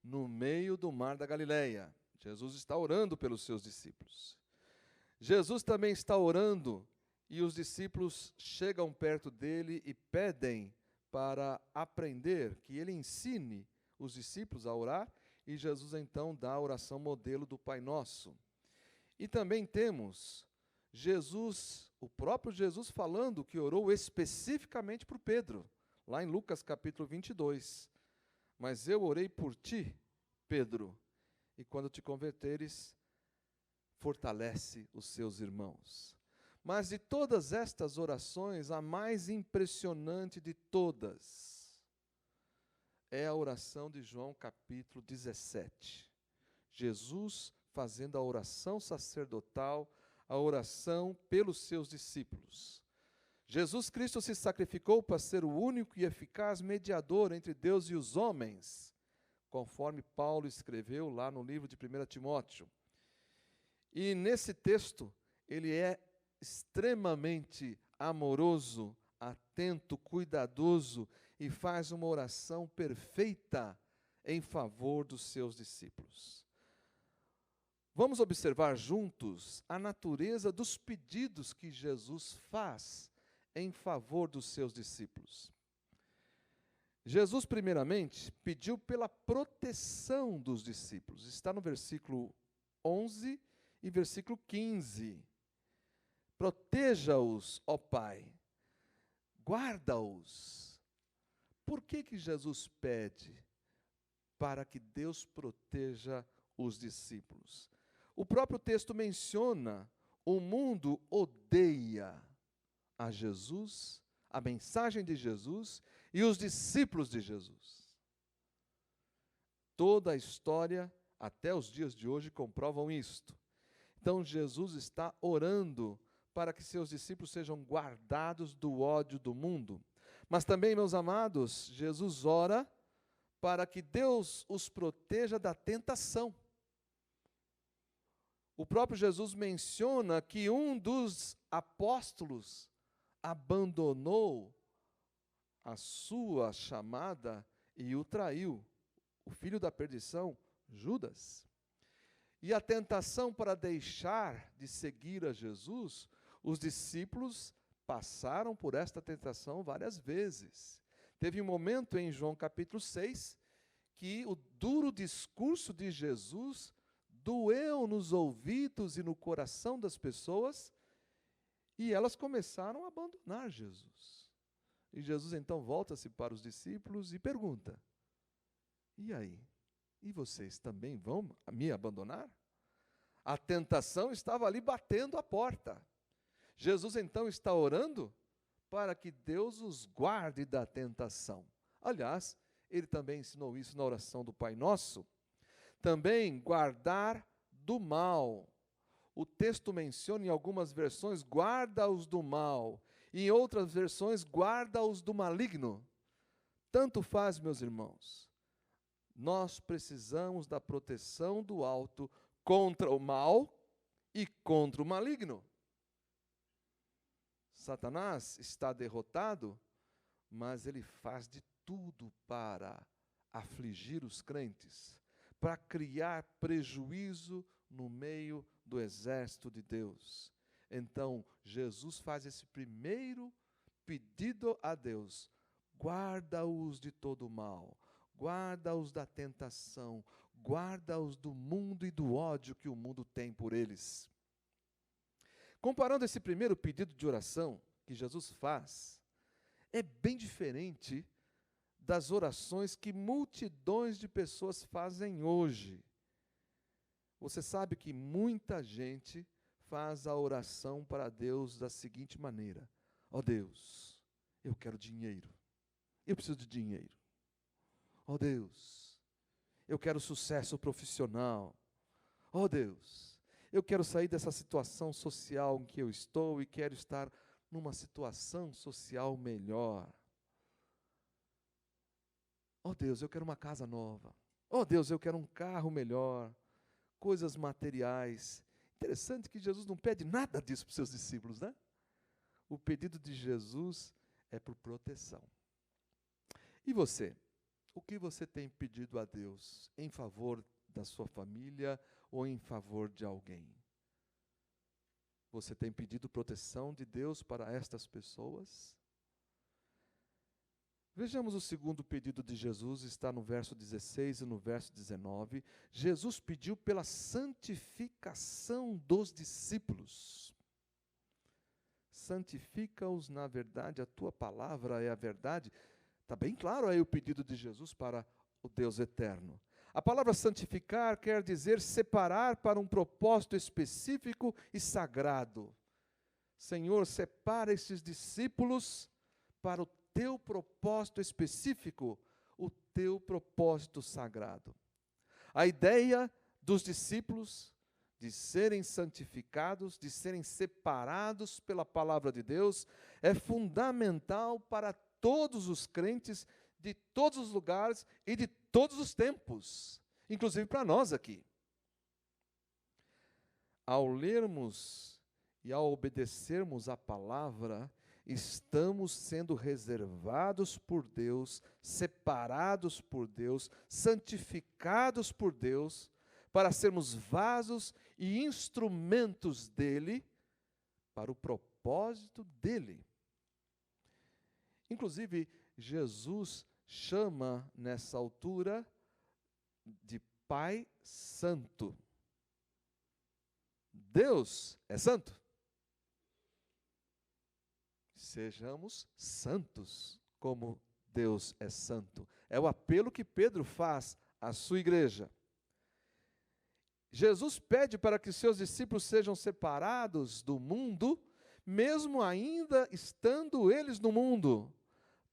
no meio do mar da Galileia. Jesus está orando pelos seus discípulos. Jesus também está orando e os discípulos chegam perto dele e pedem para aprender, que ele ensine os discípulos a orar, e Jesus então dá a oração modelo do Pai Nosso. E também temos Jesus, o próprio Jesus falando que orou especificamente por Pedro, lá em Lucas capítulo 22. Mas eu orei por ti, Pedro, e quando te converteres, fortalece os seus irmãos. Mas de todas estas orações, a mais impressionante de todas é a oração de João capítulo 17. Jesus fazendo a oração sacerdotal, a oração pelos seus discípulos. Jesus Cristo se sacrificou para ser o único e eficaz mediador entre Deus e os homens, conforme Paulo escreveu lá no livro de 1 Timóteo. E nesse texto, ele é extremamente amoroso, atento, cuidadoso e faz uma oração perfeita em favor dos seus discípulos. Vamos observar juntos a natureza dos pedidos que Jesus faz em favor dos seus discípulos. Jesus, primeiramente, pediu pela proteção dos discípulos. Está no versículo 11 e versículo 15. Proteja-os, ó Pai. Guarda-os. Por que Jesus pede para que Deus proteja os discípulos? O próprio texto menciona: o mundo odeia a Jesus, a mensagem de Jesus e os discípulos de Jesus. Toda a história, até os dias de hoje, comprovam isto. Então, Jesus está orando para que seus discípulos sejam guardados do ódio do mundo. Mas também, meus amados, Jesus ora para que Deus os proteja da tentação. O próprio Jesus menciona que um dos apóstolos abandonou a sua chamada e o traiu, o filho da perdição, Judas. E a tentação para deixar de seguir a Jesus, os discípulos passaram por esta tentação várias vezes. Teve um momento em João capítulo 6, que o duro discurso de Jesus doeu nos ouvidos e no coração das pessoas, e elas começaram a abandonar Jesus. E Jesus então volta-se para os discípulos e pergunta: e aí? E vocês também vão me abandonar? A tentação estava ali batendo a porta. Jesus então está orando para que Deus os guarde da tentação. Aliás, ele também ensinou isso na oração do Pai Nosso. Também guardar do mal. O texto menciona em algumas versões: guarda-os do mal. E em outras versões, guarda-os do maligno. Tanto faz, meus irmãos. Nós precisamos da proteção do alto contra o mal e contra o maligno. Satanás está derrotado, mas ele faz de tudo para afligir os crentes, para criar prejuízo no meio do exército de Deus. Então, Jesus faz esse primeiro pedido a Deus: guarda-os de todo mal, guarda-os da tentação, guarda-os do mundo e do ódio que o mundo tem por eles. Comparando esse primeiro pedido de oração que Jesus faz, é bem diferente das orações que multidões de pessoas fazem hoje. Você sabe que muita gente faz a oração para Deus da seguinte maneira: ó Deus, eu quero dinheiro, eu preciso de dinheiro. Ó Deus, eu quero sucesso profissional. Ó Deus, eu quero sair dessa situação social em que eu estou e quero estar numa situação social melhor. Ó Deus, eu quero uma casa nova. Ó Deus, eu quero um carro melhor. Coisas materiais. Interessante que Jesus não pede nada disso para os seus discípulos, né? O pedido de Jesus é por proteção. E você? O que você tem pedido a Deus em favor da sua família ou em favor de alguém? Você tem pedido proteção de Deus para estas pessoas? Vejamos o segundo pedido de Jesus, está no verso 16 e no verso 19. Jesus pediu pela santificação dos discípulos. Santifica-os na verdade, a tua palavra é a verdade. Está bem claro aí o pedido de Jesus para o Deus eterno. A palavra santificar quer dizer separar para um propósito específico e sagrado. Senhor, separa esses discípulos para o teu propósito específico, o teu propósito sagrado. A ideia dos discípulos de serem santificados, de serem separados pela palavra de Deus, é fundamental para todos os crentes de todos os lugares e de todos os tempos, inclusive para nós aqui. Ao lermos e ao obedecermos a palavra, estamos sendo reservados por Deus, separados por Deus, santificados por Deus, para sermos vasos e instrumentos dele, para o propósito dele. Inclusive, Jesus chama nessa altura de Pai Santo. Deus é santo? sejamos santos, como Deus é santo. É o apelo que Pedro faz à sua igreja. Jesus pede para que seus discípulos sejam separados do mundo, mesmo ainda estando eles no mundo,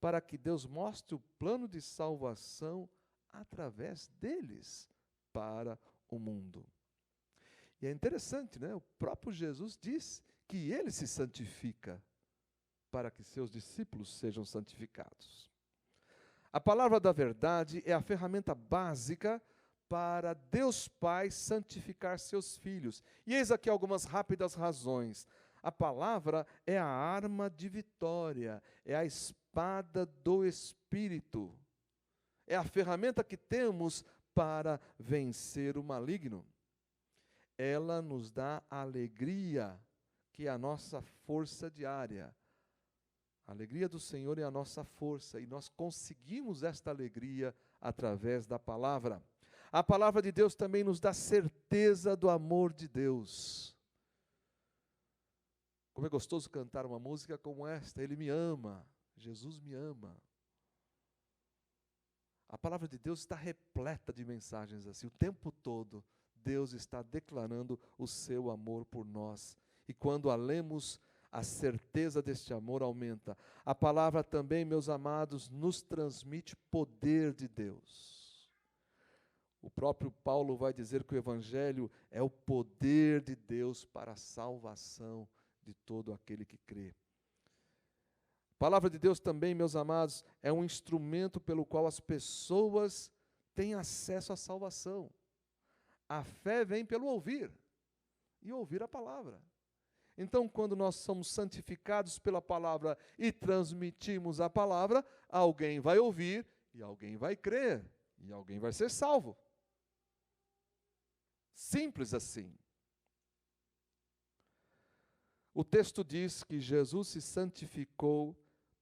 para que Deus mostre o plano de salvação através deles para o mundo. E é interessante, né? O próprio Jesus diz que ele se santifica para que seus discípulos sejam santificados. A palavra da verdade é a ferramenta básica para Deus Pai santificar seus filhos. E eis aqui algumas rápidas razões. A palavra é a arma de vitória, é a espada do Espírito. É a ferramenta que temos para vencer o maligno. Ela nos dá alegria, que é a nossa força diária. A alegria do Senhor é a nossa força, e nós conseguimos esta alegria através da palavra. A palavra de Deus também nos dá certeza do amor de Deus. Como é gostoso cantar uma música como esta: Ele me ama, Jesus me ama. A palavra de Deus está repleta de mensagens assim. O tempo todo, Deus está declarando o seu amor por nós. E quando a lemos, a certeza deste amor aumenta. A palavra também, meus amados, nos transmite poder de Deus. O próprio Paulo vai dizer que o Evangelho é o poder de Deus para a salvação de todo aquele que crê. A palavra de Deus também, meus amados, é um instrumento pelo qual as pessoas têm acesso à salvação. A fé vem pelo ouvir, e ouvir a palavra. Então, quando nós somos santificados pela palavra e transmitimos a palavra, alguém vai ouvir, e alguém vai crer, e alguém vai ser salvo. Simples assim. O texto diz que Jesus se santificou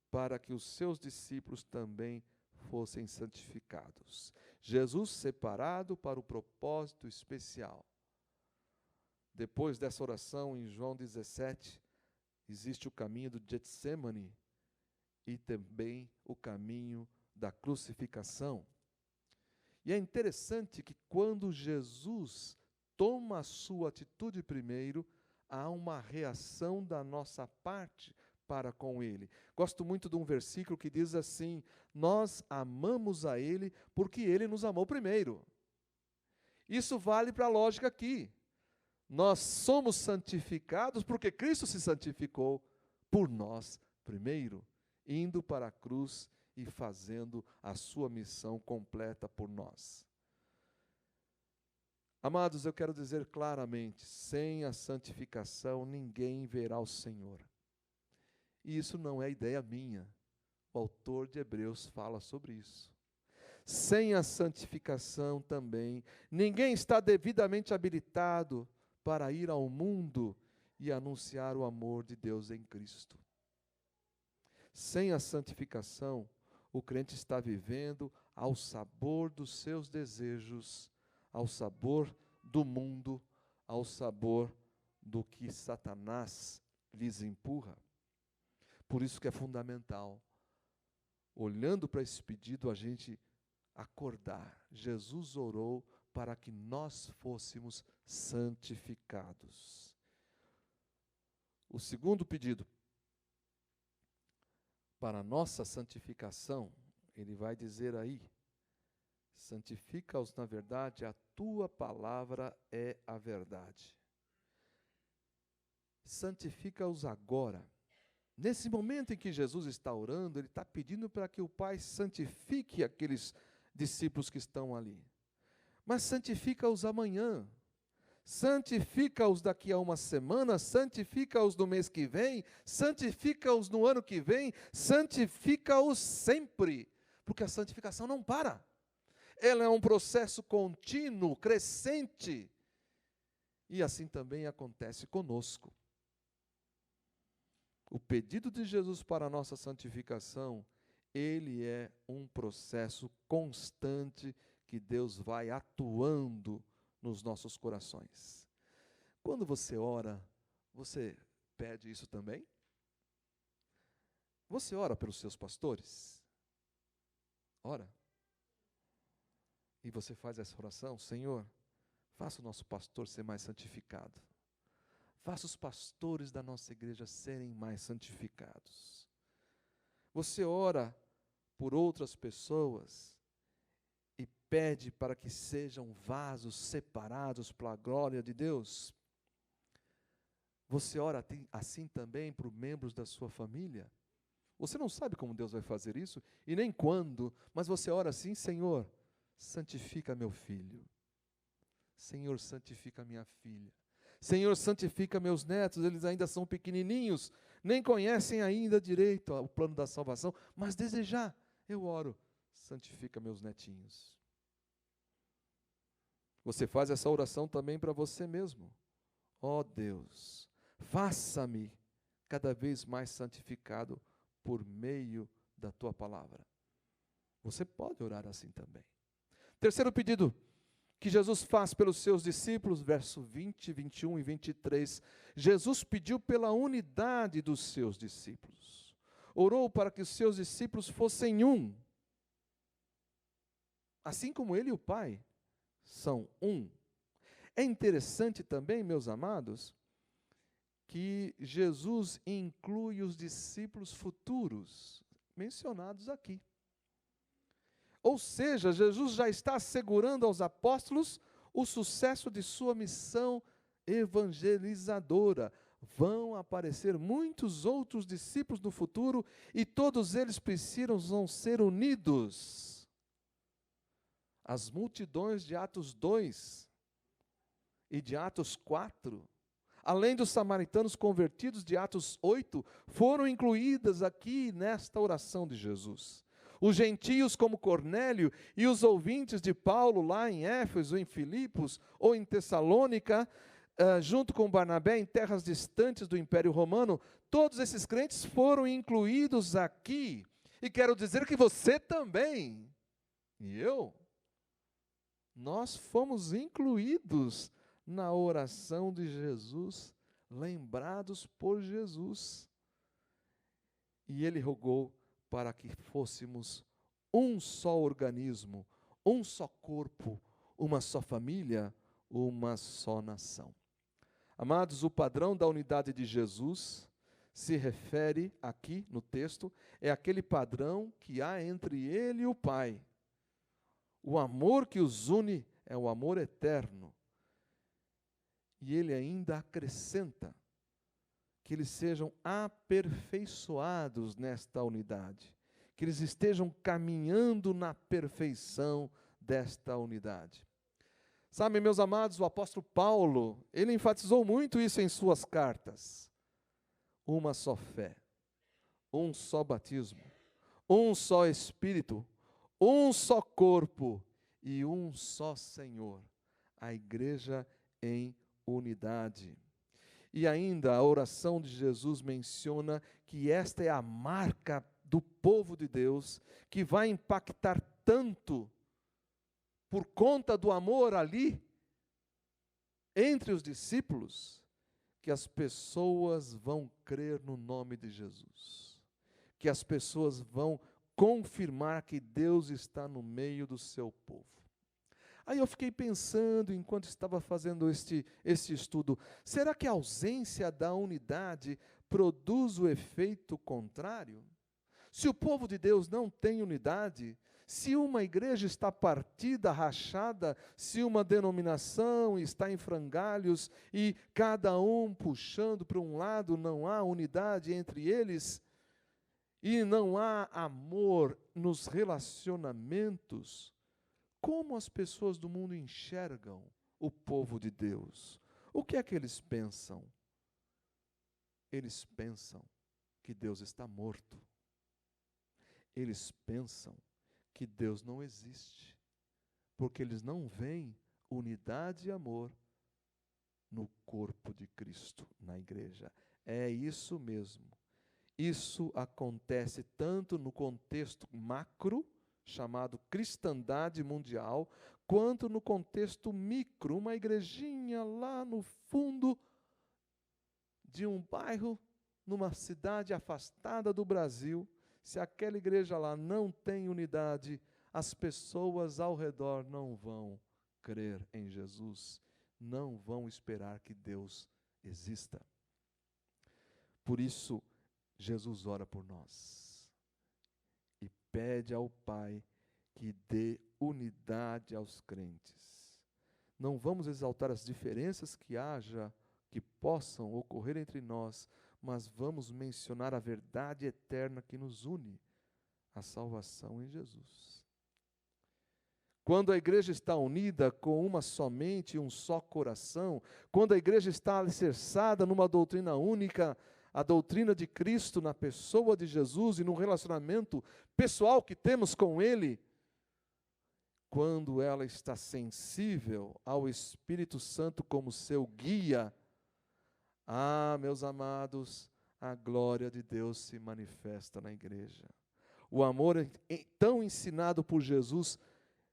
para que os seus discípulos também fossem santificados. Jesus separado para o propósito especial. Depois dessa oração, em João 17, existe o caminho do Getsemane e também o caminho da crucificação. E é interessante que quando Jesus toma a sua atitude primeiro, há uma reação da nossa parte para com Ele. Gosto muito de um versículo que diz assim: nós amamos a Ele porque Ele nos amou primeiro. Isso vale para a lógica aqui. Nós somos santificados porque Cristo se santificou por nós primeiro, indo para a cruz e fazendo a sua missão completa por nós. Amados, eu quero dizer claramente, sem a santificação ninguém verá o Senhor. E isso não é ideia minha. O autor de Hebreus fala sobre isso. Sem a santificação também, ninguém está devidamente habilitado para ir ao mundo e anunciar o amor de Deus em Cristo. Sem a santificação, o crente está vivendo ao sabor dos seus desejos, ao sabor do mundo, ao sabor do que Satanás lhes empurra. Por isso que é fundamental, olhando para esse pedido, a gente acordar. Jesus orou para que nós fôssemos santificados. O segundo pedido, para a nossa santificação, ele vai dizer aí: santifica-os na verdade, a tua palavra é a verdade. Santifica-os agora. Nesse momento em que Jesus está orando, ele está pedindo para que o Pai santifique aqueles discípulos que estão ali. Mas santifica-os amanhã. Santifica-os daqui a uma semana, santifica-os no mês que vem, santifica-os no ano que vem, santifica-os sempre, porque a santificação não para. Ela é um processo contínuo, crescente, e assim também acontece conosco. O pedido de Jesus para a nossa santificação, ele é um processo constante que Deus vai atuando nos nossos corações. Quando você ora, você pede isso também? Você ora pelos seus pastores? Ora. E você faz essa oração: Senhor, faça o nosso pastor ser mais santificado. Faça os pastores da nossa igreja serem mais santificados. Você ora por outras pessoas e pede para que sejam vasos separados para a glória de Deus? Você ora assim também para os membros da sua família? Você não sabe como Deus vai fazer isso e nem quando, mas você ora assim: Senhor, santifica meu filho. Senhor, santifica minha filha. Senhor, santifica meus netos, eles ainda são pequenininhos, nem conhecem ainda direito o plano da salvação, mas desde já eu oro: santifica meus netinhos. Você faz essa oração também para você mesmo. Ó Deus, faça-me cada vez mais santificado por meio da tua palavra. Você pode orar assim também. Terceiro pedido que Jesus faz pelos seus discípulos, verso 20, 21 e 23. Jesus pediu pela unidade dos seus discípulos. Orou para que os seus discípulos fossem um. Assim como ele e o Pai são um. É interessante também, meus amados, que Jesus inclui os discípulos futuros, mencionados aqui. Ou seja, Jesus já está assegurando aos apóstolos o sucesso de sua missão evangelizadora. Vão aparecer muitos outros discípulos no futuro e todos eles precisam ser unidos. As multidões de Atos 2 e de Atos 4, além dos samaritanos convertidos de Atos 8, foram incluídas aqui nesta oração de Jesus. Os gentios como Cornélio e os ouvintes de Paulo lá em Éfeso, em Filipos ou em Tessalônica, junto com Barnabé em terras distantes do Império Romano, todos esses crentes foram incluídos aqui. E quero dizer que você também, e eu, nós fomos incluídos na oração de Jesus, lembrados por Jesus. E ele rogou para que fôssemos um só organismo, um só corpo, uma só família, uma só nação. Amados, o padrão da unidade de Jesus se refere aqui no texto, é aquele padrão que há entre ele e o Pai. O amor que os une é o amor eterno. E ele ainda acrescenta que eles sejam aperfeiçoados nesta unidade, que eles estejam caminhando na perfeição desta unidade. Sabe, meus amados, o apóstolo Paulo, ele enfatizou muito isso em suas cartas. Uma só fé, um só batismo, um só Espírito, um só corpo e um só Senhor, a igreja em unidade. E ainda a oração de Jesus menciona que esta é a marca do povo de Deus, que vai impactar tanto por conta do amor ali entre os discípulos, que as pessoas vão crer no nome de Jesus, que as pessoas vão confirmar que Deus está no meio do seu povo. Aí eu fiquei pensando, enquanto estava fazendo este estudo, será que a ausência da unidade produz o efeito contrário? Se o povo de Deus não tem unidade, se uma igreja está partida, rachada, se uma denominação está em frangalhos e cada um puxando para um lado, não há unidade entre eles, e não há amor nos relacionamentos, como as pessoas do mundo enxergam o povo de Deus? O que é que eles pensam? Eles pensam que Deus está morto. Eles pensam que Deus não existe, porque eles não veem unidade e amor no corpo de Cristo, na igreja. É isso mesmo. Isso acontece tanto no contexto macro, chamado cristandade mundial, quanto no contexto micro, uma igrejinha lá no fundo de um bairro numa cidade afastada do Brasil, se aquela igreja lá não tem unidade, as pessoas ao redor não vão crer em Jesus, não vão esperar que Deus exista. Por isso, Jesus ora por nós e pede ao Pai que dê unidade aos crentes. Não vamos exaltar as diferenças que possam ocorrer entre nós, mas vamos mencionar a verdade eterna que nos une, a salvação em Jesus. Quando a igreja está unida com uma só mente e um só coração, quando a igreja está alicerçada numa doutrina única, a doutrina de Cristo na pessoa de Jesus e no relacionamento pessoal que temos com Ele, quando ela está sensível ao Espírito Santo como seu guia, meus amados, a glória de Deus se manifesta na igreja. O amor tão ensinado por Jesus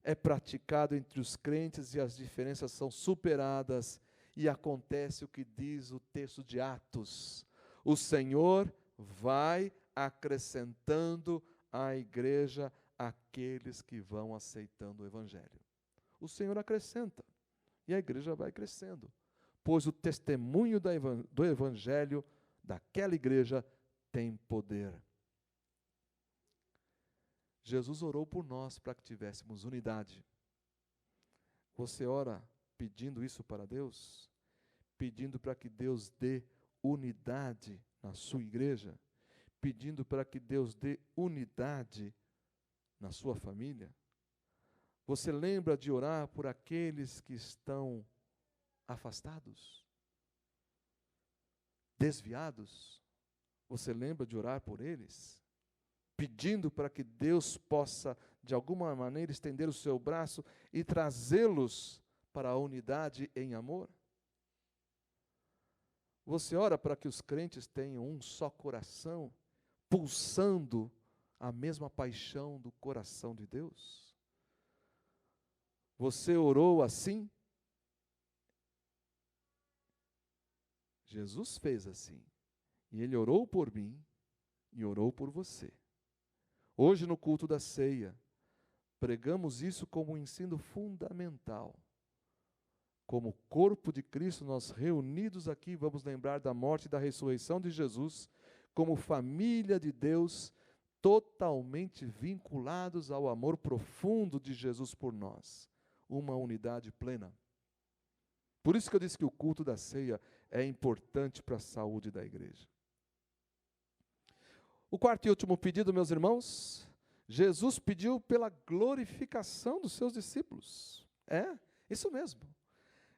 é praticado entre os crentes e as diferenças são superadas e acontece o que diz o texto de Atos. O Senhor vai acrescentando à igreja aqueles que vão aceitando o Evangelho. O Senhor acrescenta e a igreja vai crescendo, pois o testemunho do Evangelho daquela igreja tem poder. Jesus orou por nós para que tivéssemos unidade. Você ora pedindo isso para Deus? Pedindo para que Deus dê unidade na sua igreja? Pedindo para que Deus dê unidade na sua família? Você lembra de orar por aqueles que estão afastados? Desviados? Você lembra de orar por eles? Pedindo para que Deus possa, de alguma maneira, estender o seu braço e trazê-los para a unidade em amor? Você ora para que os crentes tenham um só coração, pulsando a mesma paixão do coração de Deus? Você orou assim? Jesus fez assim. E Ele orou por mim e orou por você. Hoje, no culto da ceia, pregamos isso como um ensino fundamental. Como corpo de Cristo, nós reunidos aqui, vamos lembrar da morte e da ressurreição de Jesus, como família de Deus, totalmente vinculados ao amor profundo de Jesus por nós. Uma unidade plena. Por isso que eu disse que o culto da ceia é importante para a saúde da igreja. O quarto e último pedido, meus irmãos, Jesus pediu pela glorificação dos seus discípulos. Isso mesmo.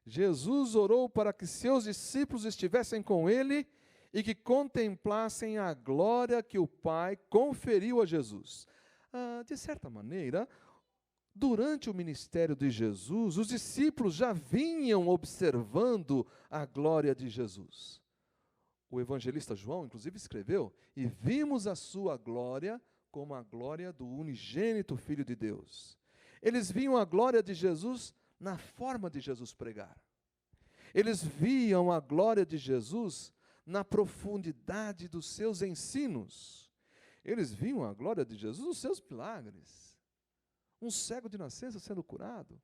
Jesus orou para que seus discípulos estivessem com Ele e que contemplassem a glória que o Pai conferiu a Jesus. De certa maneira, durante o ministério de Jesus, os discípulos já vinham observando a glória de Jesus. O evangelista João, inclusive, escreveu: e vimos a sua glória como a glória do unigênito Filho de Deus. Eles viam a glória de Jesus na forma de Jesus pregar. Eles viam a glória de Jesus na profundidade dos seus ensinos. Eles viam a glória de Jesus nos seus milagres. Um cego de nascença sendo curado.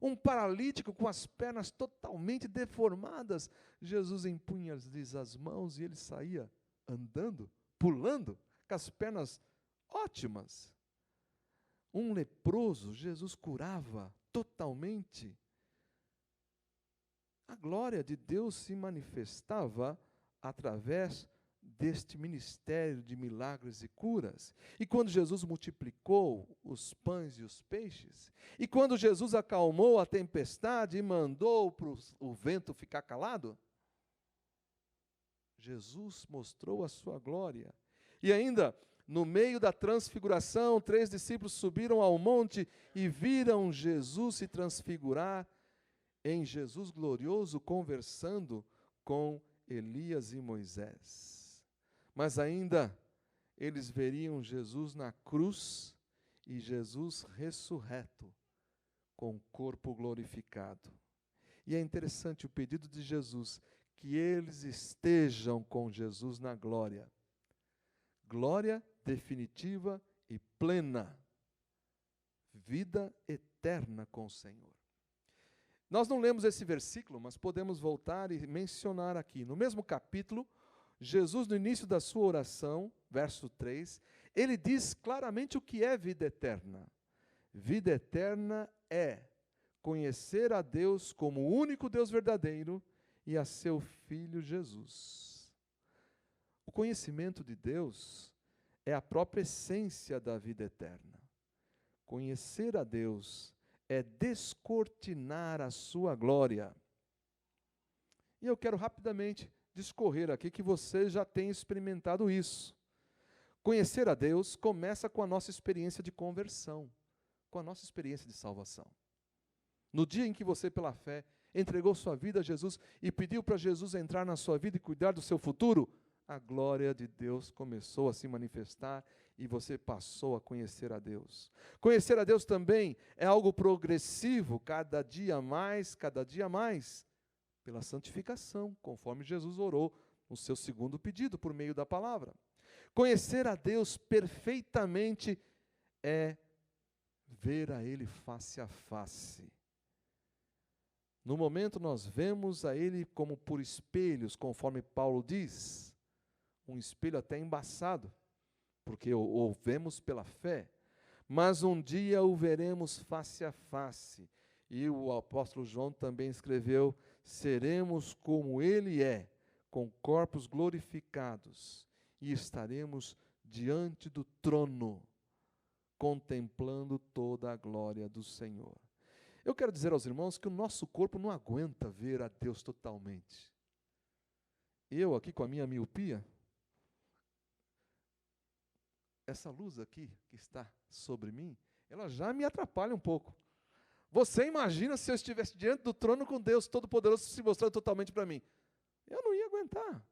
Um paralítico com as pernas totalmente deformadas. Jesus impunha-lhes as mãos e ele saía andando, pulando, com as pernas ótimas. Um leproso, Jesus curava totalmente. A glória de Deus se manifestava através deste ministério de milagres e curas. E quando Jesus multiplicou os pães e os peixes, e quando Jesus acalmou a tempestade e mandou o vento ficar calado, Jesus mostrou a sua glória. E ainda, no meio da transfiguração, 3 discípulos subiram ao monte e viram Jesus se transfigurar em Jesus glorioso, conversando com Elias e Moisés. Mas ainda eles veriam Jesus na cruz e Jesus ressurreto, com o corpo glorificado. E é interessante o pedido de Jesus: que eles estejam com Jesus na glória. Glória definitiva e plena. Vida eterna com o Senhor. Nós não lemos esse versículo, mas podemos voltar e mencionar aqui. No mesmo capítulo, Jesus, no início da sua oração, verso 3, ele diz claramente o que é vida eterna. Vida eterna é conhecer a Deus como o único Deus verdadeiro e a seu Filho Jesus. O conhecimento de Deus é a própria essência da vida eterna. Conhecer a Deus é descortinar a sua glória. E eu quero rapidamente discorrer aqui que você já tem experimentado isso. Conhecer a Deus começa com a nossa experiência de conversão, com a nossa experiência de salvação. No dia em que você, pela fé, entregou sua vida a Jesus e pediu para Jesus entrar na sua vida e cuidar do seu futuro, a glória de Deus começou a se manifestar e você passou a conhecer a Deus. Conhecer a Deus também é algo progressivo, cada dia mais, pela santificação, conforme Jesus orou no seu segundo pedido, por meio da palavra. Conhecer a Deus perfeitamente é ver a Ele face a face. No momento nós vemos a Ele como por espelhos, conforme Paulo diz, um espelho até embaçado, porque o vemos pela fé, mas um dia o veremos face a face. E o apóstolo João também escreveu, seremos como Ele é, com corpos glorificados, e estaremos diante do trono, contemplando toda a glória do Senhor. Eu quero dizer aos irmãos que o nosso corpo não aguenta ver a Deus totalmente. Eu aqui com a minha miopia, essa luz aqui que está sobre mim, ela já me atrapalha um pouco. Você imagina se eu estivesse diante do trono com Deus Todo-Poderoso se mostrando totalmente para mim. Eu não ia aguentar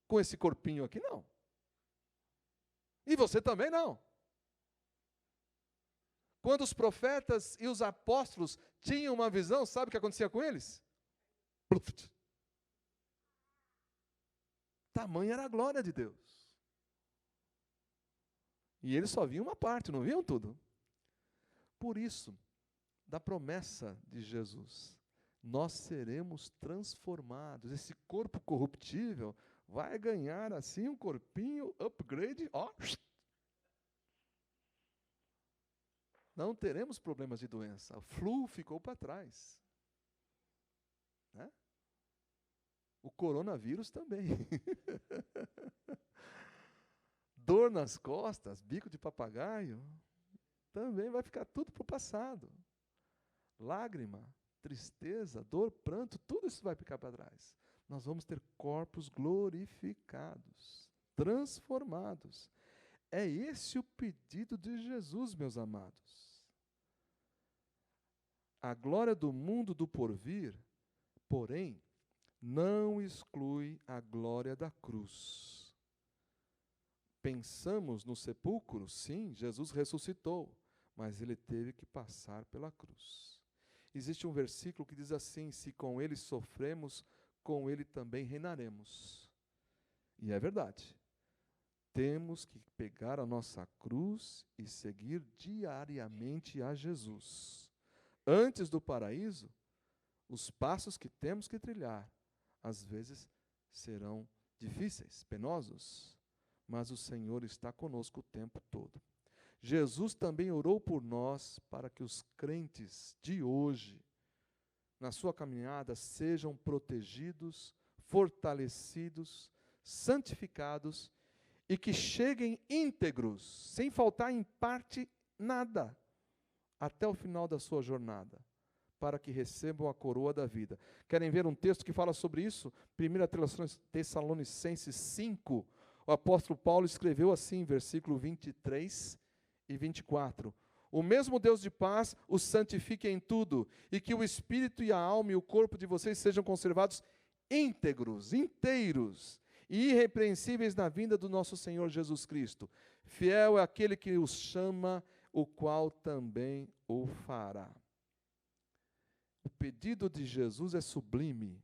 com esse corpinho aqui, não. E você também não. Quando os profetas e os apóstolos tinham uma visão, sabe o que acontecia com eles? Pluft. Tamanha era a glória de Deus. E eles só viam uma parte, não viam tudo. Por isso, da promessa de Jesus, nós seremos transformados. Esse corpo corruptível vai ganhar assim um corpinho upgrade, ó. Não teremos problemas de doença. O flu ficou para trás. Né? O coronavírus também. Dor nas costas, bico de papagaio, também vai ficar tudo para o passado. Lágrima, tristeza, dor, pranto, tudo isso vai ficar para trás. Nós vamos ter corpos glorificados, transformados. É esse o pedido de Jesus, meus amados. A glória do mundo do porvir, porém, não exclui a glória da cruz. Pensamos no sepulcro, sim, Jesus ressuscitou, mas ele teve que passar pela cruz. Existe um versículo que diz assim, se com ele sofremos, com ele também reinaremos. E é verdade. Temos que pegar a nossa cruz e seguir diariamente a Jesus. Antes do paraíso, os passos que temos que trilhar, às vezes, serão difíceis, penosos, mas o Senhor está conosco o tempo todo. Jesus também orou por nós para que os crentes de hoje, na sua caminhada, sejam protegidos, fortalecidos, santificados e que cheguem íntegros, sem faltar em parte nada, até o final da sua jornada, para que recebam a coroa da vida. Querem ver um texto que fala sobre isso? 1 Tessalonicenses 5, o apóstolo Paulo escreveu assim, versículo 23 e 24. O mesmo Deus de paz os santifique em tudo, e que o espírito e a alma e o corpo de vocês sejam conservados íntegros, inteiros e irrepreensíveis na vinda do nosso Senhor Jesus Cristo. Fiel é aquele que os chama, o qual também o fará. O pedido de Jesus é sublime.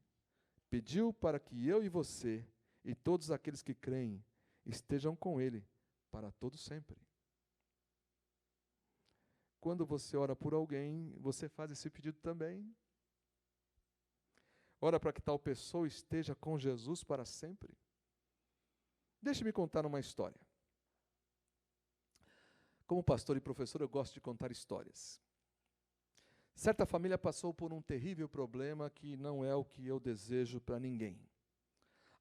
Pediu para que eu e você e todos aqueles que creem estejam com Ele para todo sempre. Quando você ora por alguém, você faz esse pedido também. Ora para que tal pessoa esteja com Jesus para sempre. Deixe-me contar uma história. Como pastor e professor, eu gosto de contar histórias. Certa família passou por um terrível problema que não é o que eu desejo para ninguém.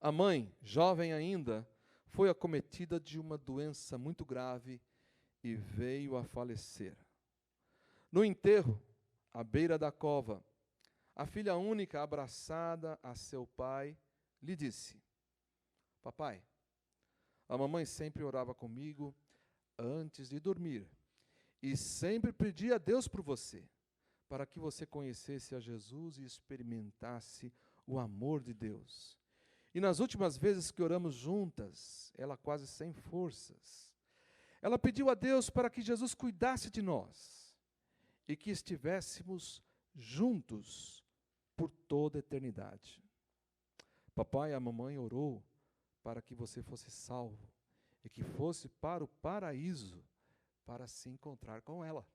A mãe, jovem ainda, foi acometida de uma doença muito grave e veio a falecer. No enterro, à beira da cova, a filha única, abraçada a seu pai, lhe disse: Papai, a mamãe sempre orava comigo antes de dormir e sempre pedia a Deus por você, para que você conhecesse a Jesus e experimentasse o amor de Deus. E nas últimas vezes que oramos juntas, ela quase sem forças, ela pediu a Deus para que Jesus cuidasse de nós e que estivéssemos juntos por toda a eternidade. Papai e a mamãe orou para que você fosse salvo e que fosse para o paraíso para se encontrar com ela.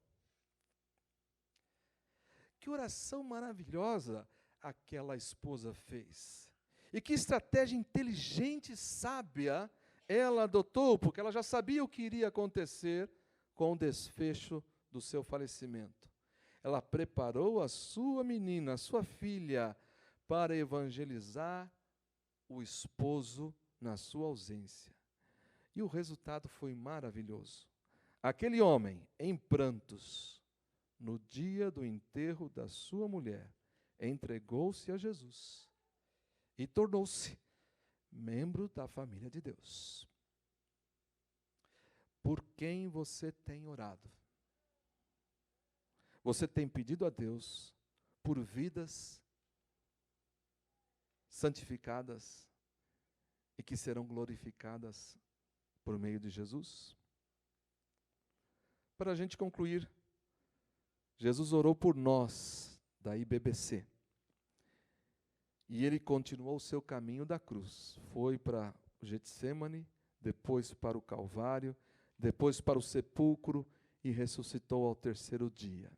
Que oração maravilhosa aquela esposa fez. E que estratégia inteligente e sábia ela adotou, porque ela já sabia o que iria acontecer com o desfecho do seu falecimento. Ela preparou a sua menina, a sua filha, para evangelizar o esposo na sua ausência. E o resultado foi maravilhoso. Aquele homem, em prantos, no dia do enterro da sua mulher, entregou-se a Jesus e tornou-se membro da família de Deus. Por quem você tem orado? Você tem pedido a Deus por vidas santificadas e que serão glorificadas por meio de Jesus? Para a gente concluir, Jesus orou por nós, da IBBC. E ele continuou o seu caminho da cruz. Foi para o Getsêmani, depois para o Calvário, depois para o sepulcro e ressuscitou ao terceiro dia.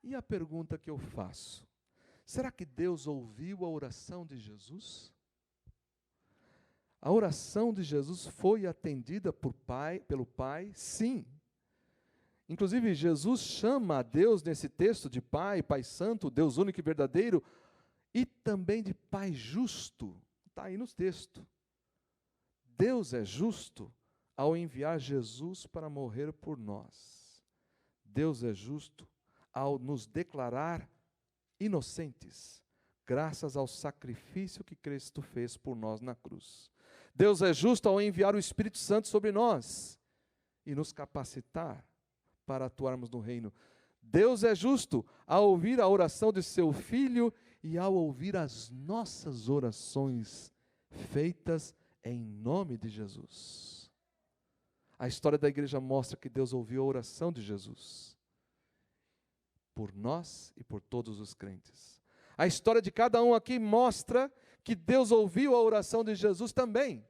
E a pergunta que eu faço: será que Deus ouviu a oração de Jesus? A oração de Jesus foi atendida pelo Pai? Sim. Inclusive, Jesus chama a Deus nesse texto de Pai, Pai Santo, Deus único e verdadeiro, e também de Pai justo. Está aí no texto. Deus é justo ao enviar Jesus para morrer por nós. Deus é justo ao nos declarar inocentes, graças ao sacrifício que Cristo fez por nós na cruz. Deus é justo ao enviar o Espírito Santo sobre nós e nos capacitar para atuarmos no reino. Deus é justo ao ouvir a oração de seu Filho e ao ouvir as nossas orações feitas em nome de Jesus. A história da igreja mostra que Deus ouviu a oração de Jesus por nós e por todos os crentes. A história de cada um aqui mostra que Deus ouviu a oração de Jesus também.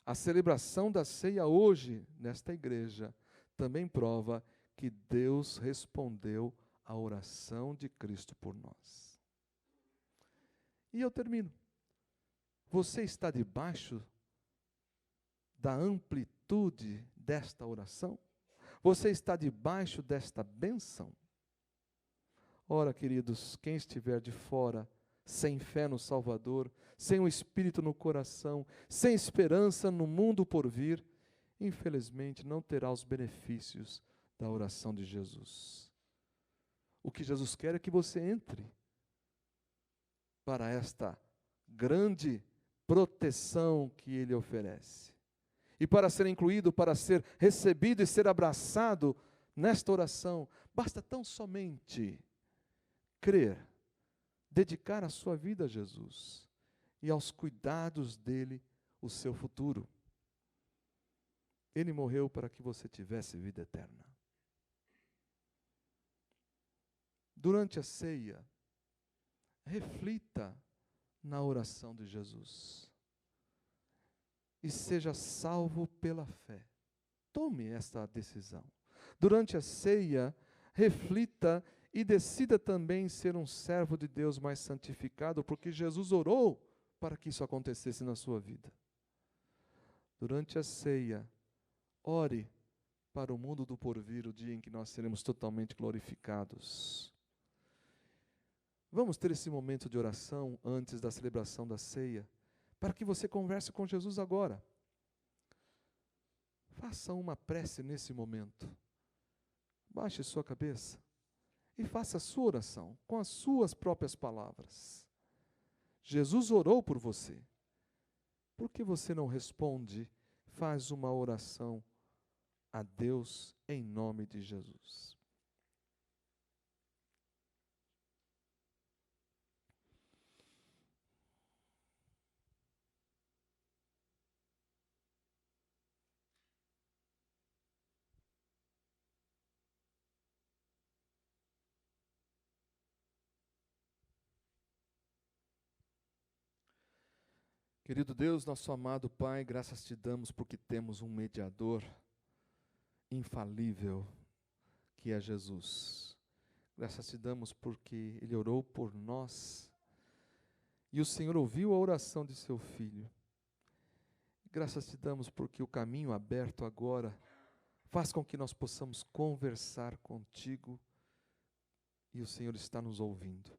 A celebração da ceia hoje, nesta igreja, também prova que Deus respondeu à oração de Cristo por nós. E eu termino. Você está debaixo da amplitude desta oração? Você está debaixo desta bênção? Ora, queridos, quem estiver de fora, sem fé no Salvador, sem o Espírito no coração, sem esperança no mundo por vir, infelizmente não terá os benefícios da oração de Jesus. O que Jesus quer é que você entre para esta grande proteção que Ele oferece. E para ser incluído, para ser recebido e ser abraçado nesta oração, basta tão somente crer, dedicar a sua vida a Jesus e aos cuidados dele o seu futuro. Ele morreu para que você tivesse vida eterna. Durante a ceia, reflita na oração de Jesus e seja salvo pela fé. Tome esta decisão. Durante a ceia, reflita e decida também ser um servo de Deus mais santificado, porque Jesus orou para que isso acontecesse na sua vida. Durante a ceia, ore para o mundo do porvir, o dia em que nós seremos totalmente glorificados. Vamos ter esse momento de oração antes da celebração da ceia, para que você converse com Jesus agora. Faça uma prece nesse momento. Baixe sua cabeça e faça a sua oração com as suas próprias palavras. Jesus orou por você. Por que você não responde? Faz uma oração a Deus em nome de Jesus. Querido Deus, nosso amado Pai, graças te damos porque temos um mediador infalível, que é Jesus. Graças te damos porque Ele orou por nós e o Senhor ouviu a oração de seu Filho. Graças te damos porque o caminho aberto agora faz com que nós possamos conversar contigo e o Senhor está nos ouvindo.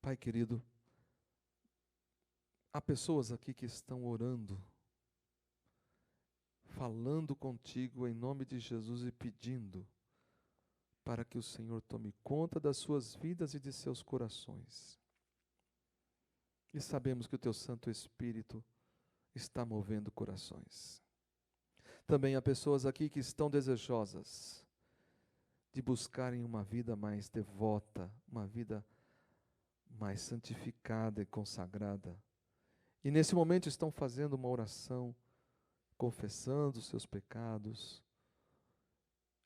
Pai querido, há pessoas aqui que estão orando, falando contigo em nome de Jesus e pedindo para que o Senhor tome conta das suas vidas e de seus corações. E sabemos que o teu Santo Espírito está movendo corações. Também há pessoas aqui que estão desejosas de buscarem uma vida mais devota, uma vida mais santificada e consagrada. E nesse momento estão fazendo uma oração, confessando os seus pecados,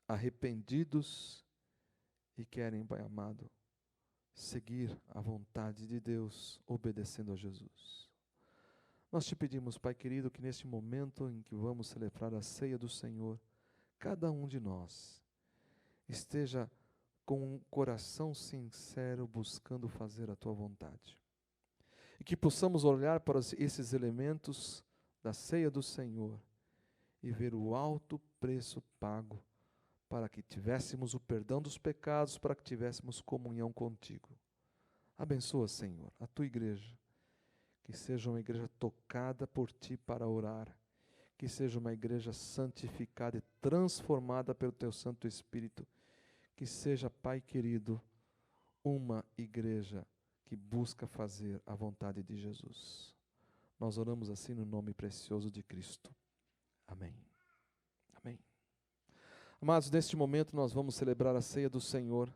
arrependidos e querem, Pai amado, seguir a vontade de Deus, obedecendo a Jesus. Nós te pedimos, Pai querido, que neste momento em que vamos celebrar a ceia do Senhor, cada um de nós esteja com um coração sincero buscando fazer a tua vontade. E que possamos olhar para esses elementos da ceia do Senhor e ver o alto preço pago para que tivéssemos o perdão dos pecados, para que tivéssemos comunhão contigo. Abençoa, Senhor, a tua igreja, que seja uma igreja tocada por ti para orar, que seja uma igreja santificada e transformada pelo teu Santo Espírito, que seja, Pai querido, uma igreja que busca fazer a vontade de Jesus. Nós oramos assim no nome precioso de Cristo. Amém. Amém. Amados, neste momento nós vamos celebrar a ceia do Senhor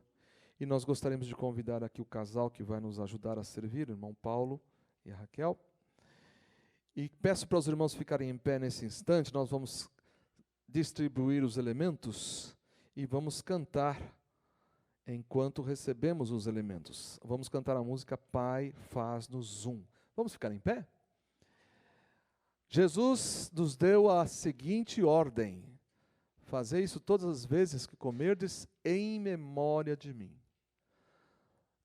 e nós gostaríamos de convidar aqui o casal que vai nos ajudar a servir, o irmão Paulo e a Raquel. E peço para os irmãos ficarem em pé nesse instante. Nós vamos distribuir os elementos e vamos cantar enquanto recebemos os elementos. Vamos cantar a música Pai, faz-nos um. Vamos ficar em pé? Jesus nos deu a seguinte ordem: fazei isso todas as vezes que comerdes em memória de mim.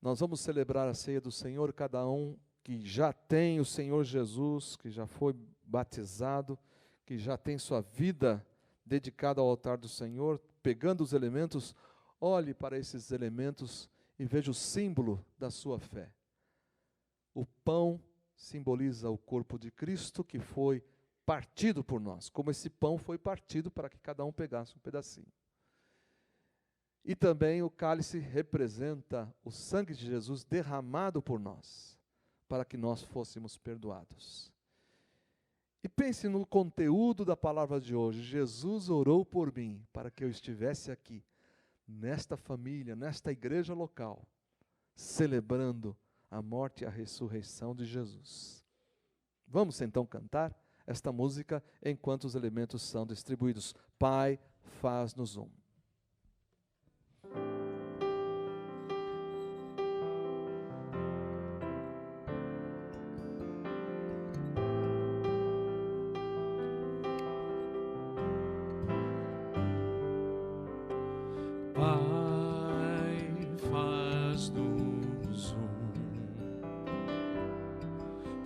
Nós vamos celebrar a ceia do Senhor, cada um que já tem o Senhor Jesus, que já foi batizado, que já tem sua vida dedicada ao altar do Senhor, pegando os elementos, olhe para esses elementos e veja o símbolo da sua fé. O pão simboliza o corpo de Cristo que foi partido por nós, como esse pão foi partido para que cada um pegasse um pedacinho. E também o cálice representa o sangue de Jesus derramado por nós, para que nós fôssemos perdoados. E pense no conteúdo da palavra de hoje. Jesus orou por mim para que eu estivesse aqui, nesta família, nesta igreja local, celebrando a morte e a ressurreição de Jesus. Vamos então cantar esta música enquanto os elementos são distribuídos. Pai, faz-nos um.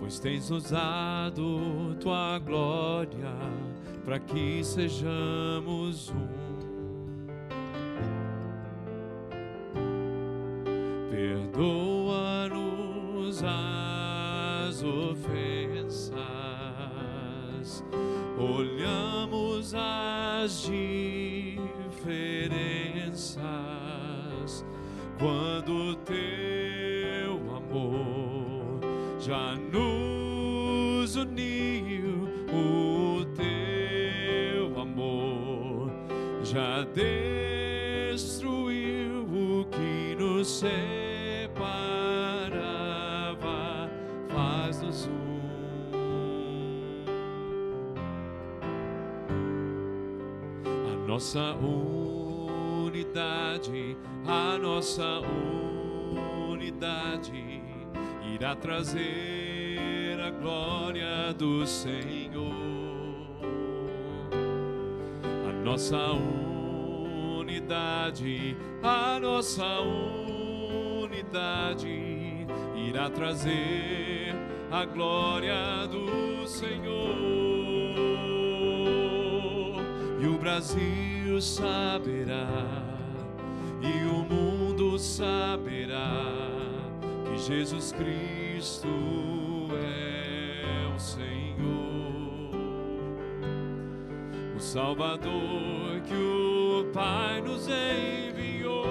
pois tens usado tua glória para que sejamos um. Perdoa-nos as ofensas, olhamos as diferenças, quando teu amor já nos uniu, o teu amor já destruiu o que nos separava, faz-nos um. A nossa unidade, a nossa unidade irá trazer a glória do Senhor. A nossa unidade, a nossa unidade irá trazer a glória do Senhor. E o Brasil saberá, e o mundo saberá que Jesus Cristo é o Senhor, o Salvador que o Pai nos enviou.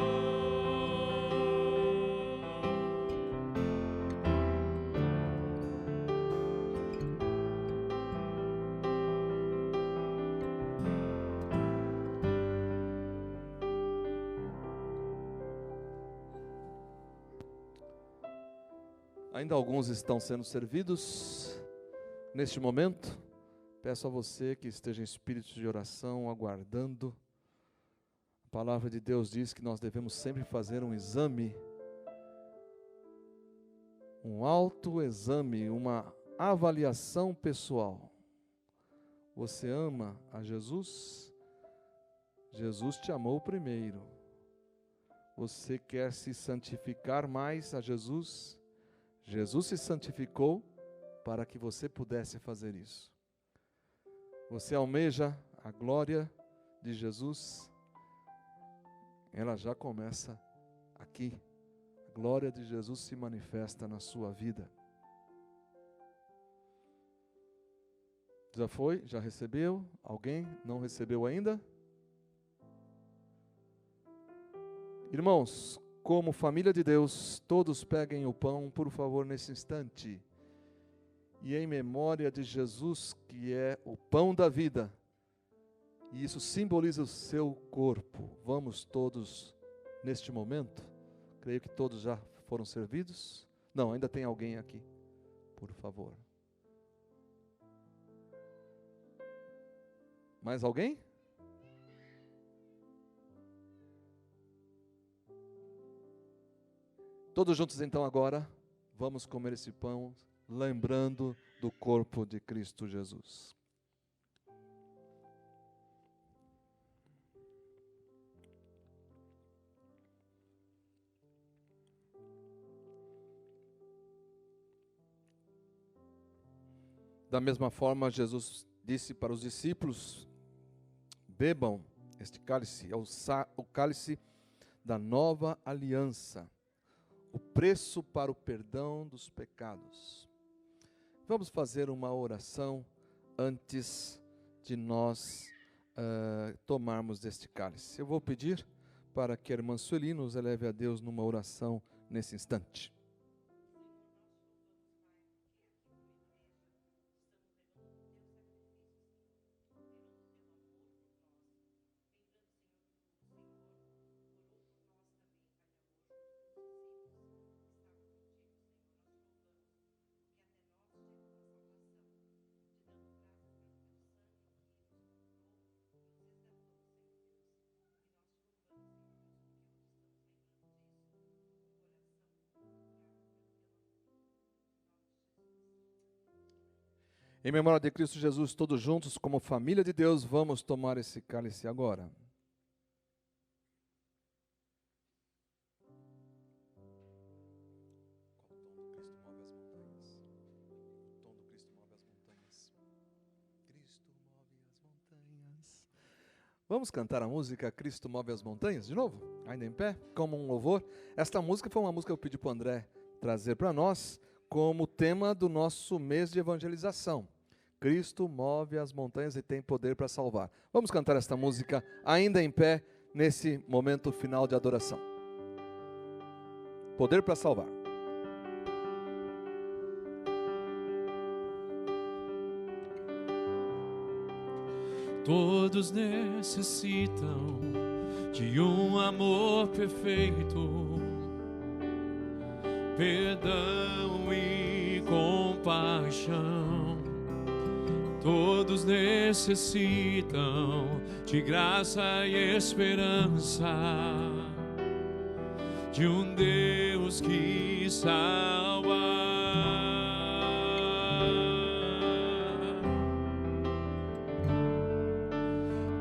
Ainda alguns estão sendo servidos neste momento. Peço a você que esteja em espírito de oração, aguardando. A palavra de Deus diz que nós devemos sempre fazer um exame, um autoexame, uma avaliação pessoal. Você ama a Jesus? Jesus te amou primeiro. Você quer se santificar mais a Jesus? Jesus se santificou para que você pudesse fazer isso. Você almeja a glória de Jesus? Ela já começa aqui. A glória de Jesus se manifesta na sua vida. Já foi? Já recebeu? Alguém não recebeu ainda? Irmãos, como família de Deus, todos peguem o pão, por favor, nesse instante. E em memória de Jesus, que é o pão da vida, e isso simboliza o seu corpo. Vamos todos, neste momento, creio que todos já foram servidos. Não, ainda tem alguém aqui, por favor. Mais alguém? Todos juntos então agora, vamos comer esse pão, lembrando do corpo de Cristo Jesus. Da mesma forma, Jesus disse para os discípulos: bebam este cálice, é o cálice da nova aliança, o preço para o perdão dos pecados. Vamos fazer uma oração antes de nós tomarmos deste cálice. Eu vou pedir para que a irmã Sueli nos eleve a Deus numa oração nesse instante. Em memória de Cristo Jesus, todos juntos, como família de Deus, vamos tomar esse cálice agora. Vamos cantar a música Cristo Move as Montanhas de novo? Ainda em pé? Como um louvor. Esta música foi uma música que eu pedi para o André trazer para nós como tema do nosso mês de evangelização. Cristo move as montanhas e tem poder para salvar. Vamos cantar esta música ainda em pé nesse momento final de adoração. Poder para salvar. Todos necessitam de um amor perfeito, perdão e compaixão. Todos necessitam de graça e esperança, de um Deus que salva.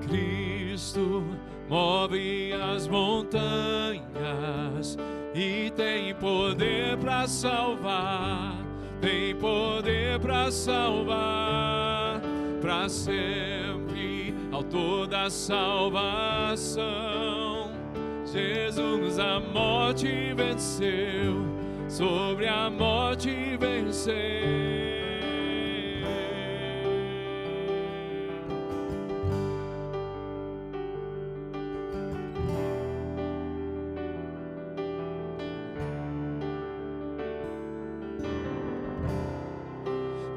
Cristo move as montanhas e tem poder para salvar, tem poder para salvar, para sempre, autor da salvação. Jesus a morte venceu, sobre a morte venceu.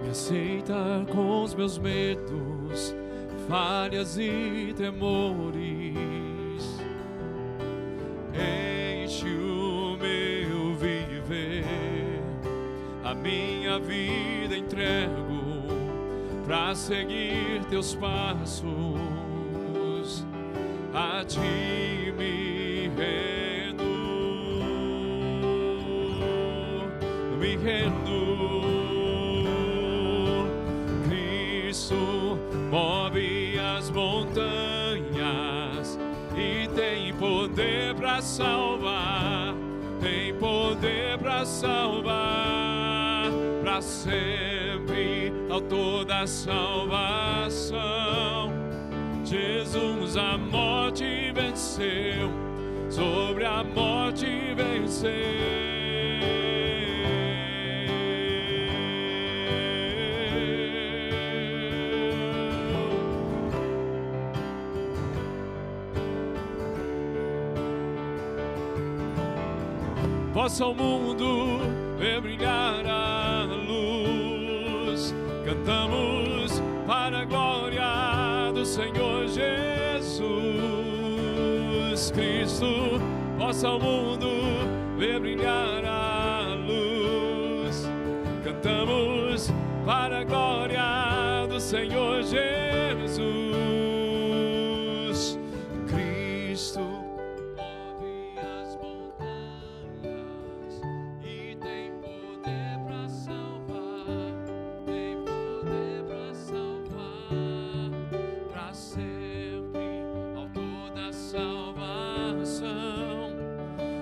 Aceitar com os meus medos, falhas e temores. Enche o meu viver, a minha vida entrego pra seguir teus passos. A ti me rendo, me rendo. Move as montanhas e tem poder para salvar, tem poder para salvar, para sempre, autor da salvação. Jesus a morte venceu, sobre a morte venceu. Possa o mundo ver brilhar a luz. Cantamos para a glória do Senhor Jesus Cristo. Possa o mundo ver brilhar a luz. Cantamos para a glória do Senhor Jesus Cristo.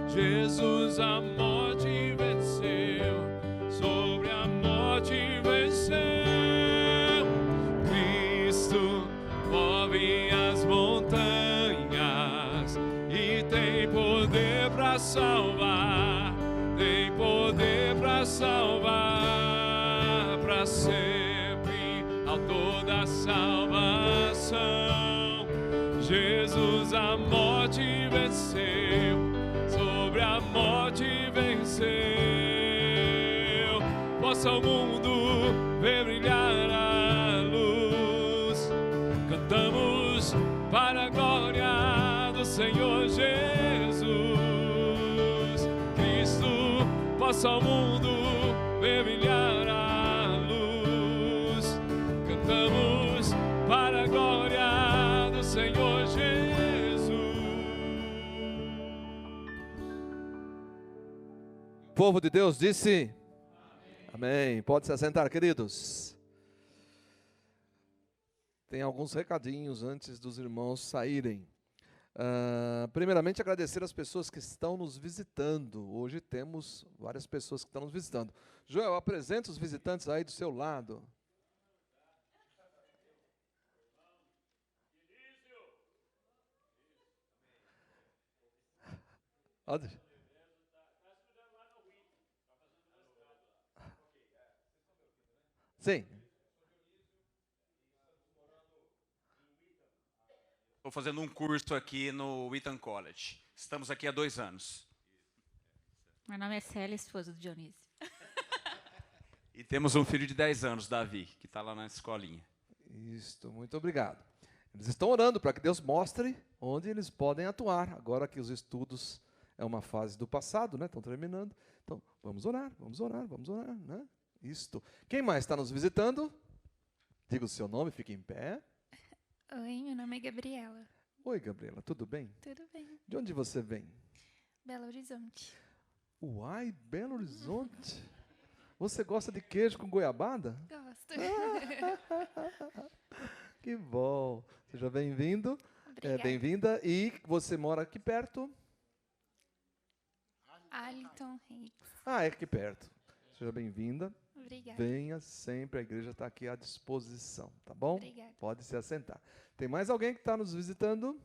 Jesus a morte venceu, sobre a morte venceu. Cristo move as montanhas e tem poder para salvar, tem poder para salvar, para sempre, autor da salvação. Jesus a morte venceu, sobre a morte venceu. Possa o mundo ver brilhar a luz. Cantamos para a glória do Senhor Jesus Cristo. Possa o mundo ver brilhar a luz. Cantamos para a glória do Senhor Jesus. O povo de Deus disse amém. Pode se assentar, queridos. Tem alguns recadinhos antes dos irmãos saírem. Primeiramente, agradecer as pessoas que estão nos visitando. Hoje temos várias pessoas que estão nos visitando. Joel, apresenta os visitantes aí do seu lado. Onde? Sim. Estou fazendo um curso aqui no Wheaton College. Estamos aqui há 2 anos. Meu nome é Célia, esposa do Dionísio. E temos um filho de 10 anos, Davi, que está lá na escolinha. Isso, muito obrigado. Eles estão orando para que Deus mostre onde eles podem atuar, agora que os estudos é uma fase do passado, né? Estão terminando. Então, vamos orar, né? Isto. Quem mais está nos visitando? Diga o seu nome, fique em pé. Oi, meu nome é Gabriela. Oi, Gabriela, tudo bem? Tudo bem? De onde você vem? Belo Horizonte. Uai, Belo Horizonte. Você gosta de queijo com goiabada? Gosto. Que bom. Seja bem-vindo. Obrigada. Bem-vinda. E você mora aqui perto? Arlington Heights. Ah, é aqui perto. Seja bem-vinda. Obrigada. Venha sempre, a igreja está aqui à disposição, tá bom? Obrigada. Pode se assentar. Tem mais alguém que está nos visitando?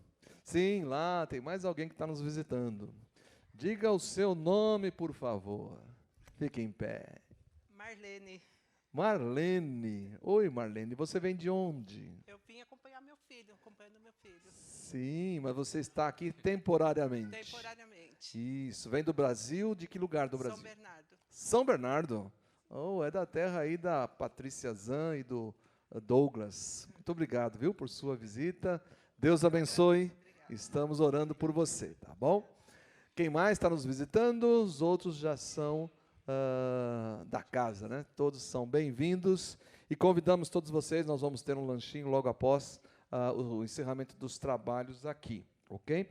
Sim, lá, tem mais alguém que está nos visitando. Diga o seu nome, por favor. Fique em pé. Marlene, Marlene. Oi, Marlene. Você vem de onde? eu vim acompanhar meu filho, acompanhando meu filho, Sim, mas você está aqui temporariamente. temporariamente. Isso. Vem do Brasil? De que lugar do Brasil? São Bernardo. São Bernardo. Oh, é da terra aí da Patrícia Zan e do Douglas. Muito obrigado, viu, por sua visita. Deus abençoe. Estamos orando por você, tá bom? Quem mais está nos visitando? Os outros já são da casa, né? Todos são bem-vindos. E convidamos todos vocês, nós vamos ter um lanchinho logo após o encerramento dos trabalhos aqui, ok?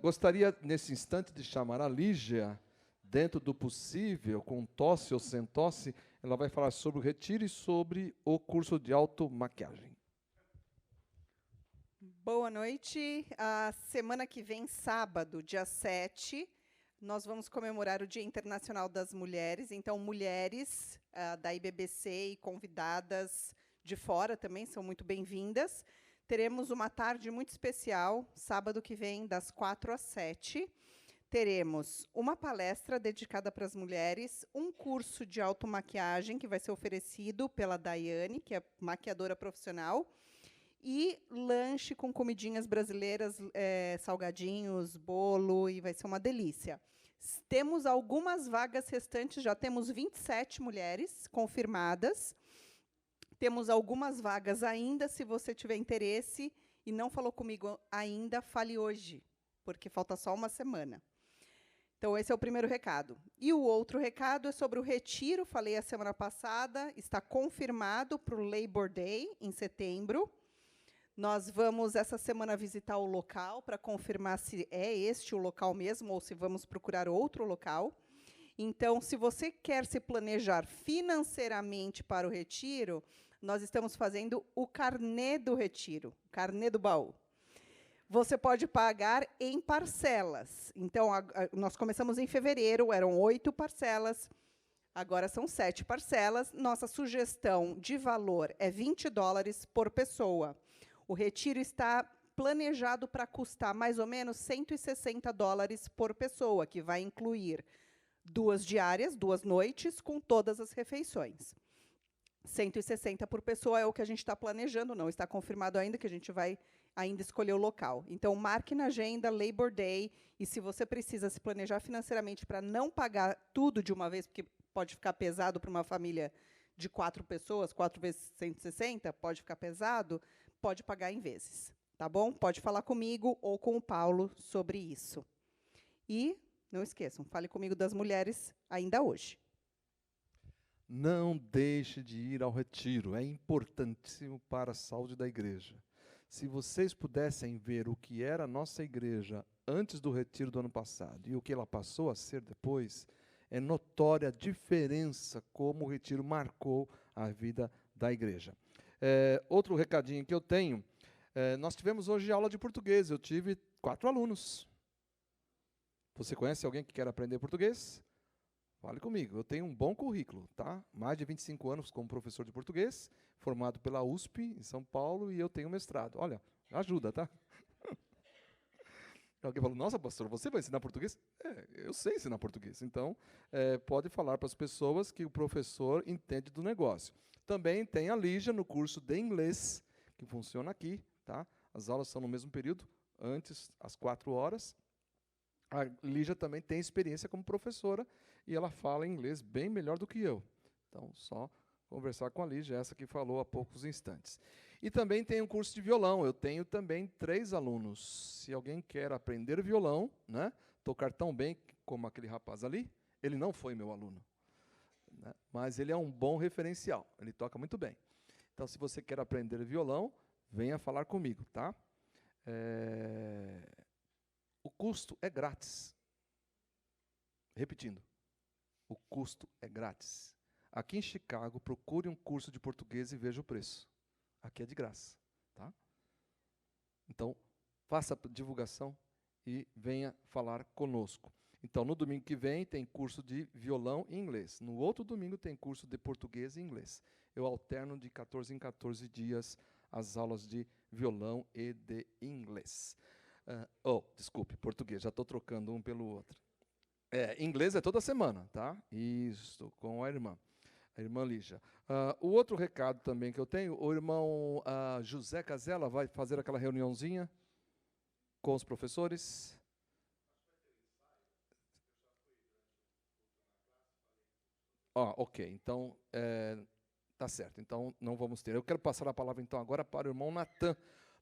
Gostaria, nesse instante, de chamar a Lígia, dentro do possível, com tosse ou sem tosse, ela vai falar sobre o retiro e sobre o curso de automaquiagem. Boa noite. A semana que vem, sábado, dia 7, nós vamos comemorar o Dia Internacional das Mulheres. Então, mulheres da IBBC e convidadas de fora também são muito bem-vindas. Teremos uma tarde muito especial, sábado que vem, das 4 às 7. Teremos uma palestra dedicada para as mulheres, um curso de automaquiagem que vai ser oferecido pela Daiane, que é maquiadora profissional, e lanche com comidinhas brasileiras, salgadinhos, bolo, e vai ser uma delícia. Temos algumas vagas restantes, já temos 27 mulheres confirmadas. Temos algumas vagas ainda, se você tiver interesse e não falou comigo ainda, fale hoje, porque falta só uma semana. Então, esse é o primeiro recado. E o outro recado é sobre o retiro, falei a semana passada, está confirmado para o Labor Day, em setembro. Nós vamos, essa semana, visitar o local para confirmar se é este o local mesmo ou se vamos procurar outro local. Então, se você quer se planejar financeiramente para o retiro, nós estamos fazendo o carnê do retiro, carnê do baú. Você pode pagar em parcelas. Então, nós começamos em fevereiro, eram 8 parcelas, agora são 7 parcelas. Nossa sugestão de valor é $20 por pessoa. O retiro está planejado para custar mais ou menos $160 por pessoa, que vai incluir 2 diárias, 2 noites, com todas as refeições. 160 por pessoa é o que a gente está planejando, não está confirmado ainda, que a gente vai ainda escolher o local. Então, marque na agenda Labor Day, e se você precisa se planejar financeiramente para não pagar tudo de uma vez, porque pode ficar pesado para uma família de 4 pessoas, 4 vezes 160, pode ficar pesado, pode pagar em vezes, tá bom? Pode falar comigo ou com o Paulo sobre isso. E, não esqueçam, fale comigo das mulheres ainda hoje. Não deixe de ir ao retiro, é importantíssimo para a saúde da igreja. Se vocês pudessem ver o que era a nossa igreja antes do retiro do ano passado e o que ela passou a ser depois, é notória a diferença como o retiro marcou a vida da igreja. Outro recadinho que eu tenho, nós tivemos hoje aula de português, eu tive 4 alunos. Você conhece alguém que quer aprender português? Fale comigo, eu tenho um bom currículo, tá? Mais de 25 anos como professor de português, formado pela USP, em São Paulo, e eu tenho mestrado. Olha, ajuda, tá? Alguém falou, nossa, pastor, você vai ensinar português? Eu sei ensinar português. Então, pode falar para as pessoas que o professor entende do negócio. Também tem a Lígia no curso de inglês, que funciona aqui. Tá? As aulas são no mesmo período, antes, às 4 horas. A Lígia também tem experiência como professora e ela fala inglês bem melhor do que eu. Então, só conversar com a Lígia, essa que falou há poucos instantes. E também tem um curso de violão. Eu tenho também 3 alunos. Se alguém quer aprender violão, né, tocar tão bem como aquele rapaz ali, ele não foi meu aluno, né, mas ele é um bom referencial. Ele toca muito bem. Então, se você quer aprender violão, venha falar comigo, tá? O custo é grátis. Repetindo, o custo é grátis. Aqui em Chicago, procure um curso de português e veja o preço. Aqui é de graça, tá? Então, faça a divulgação e venha falar conosco. Então, no domingo que vem tem curso de violão e inglês. No outro domingo tem curso de português e inglês. Eu alterno de 14 em 14 dias as aulas de violão e de inglês. Desculpe, português, já estou trocando um pelo outro. Inglês é toda semana, tá? Isso, com a irmã Lígia. O outro recado também que eu tenho, o irmão José Casella vai fazer aquela reuniãozinha com os professores. Ok, então, tá certo, então não vamos ter. Eu quero passar a palavra então agora para o irmão Natan.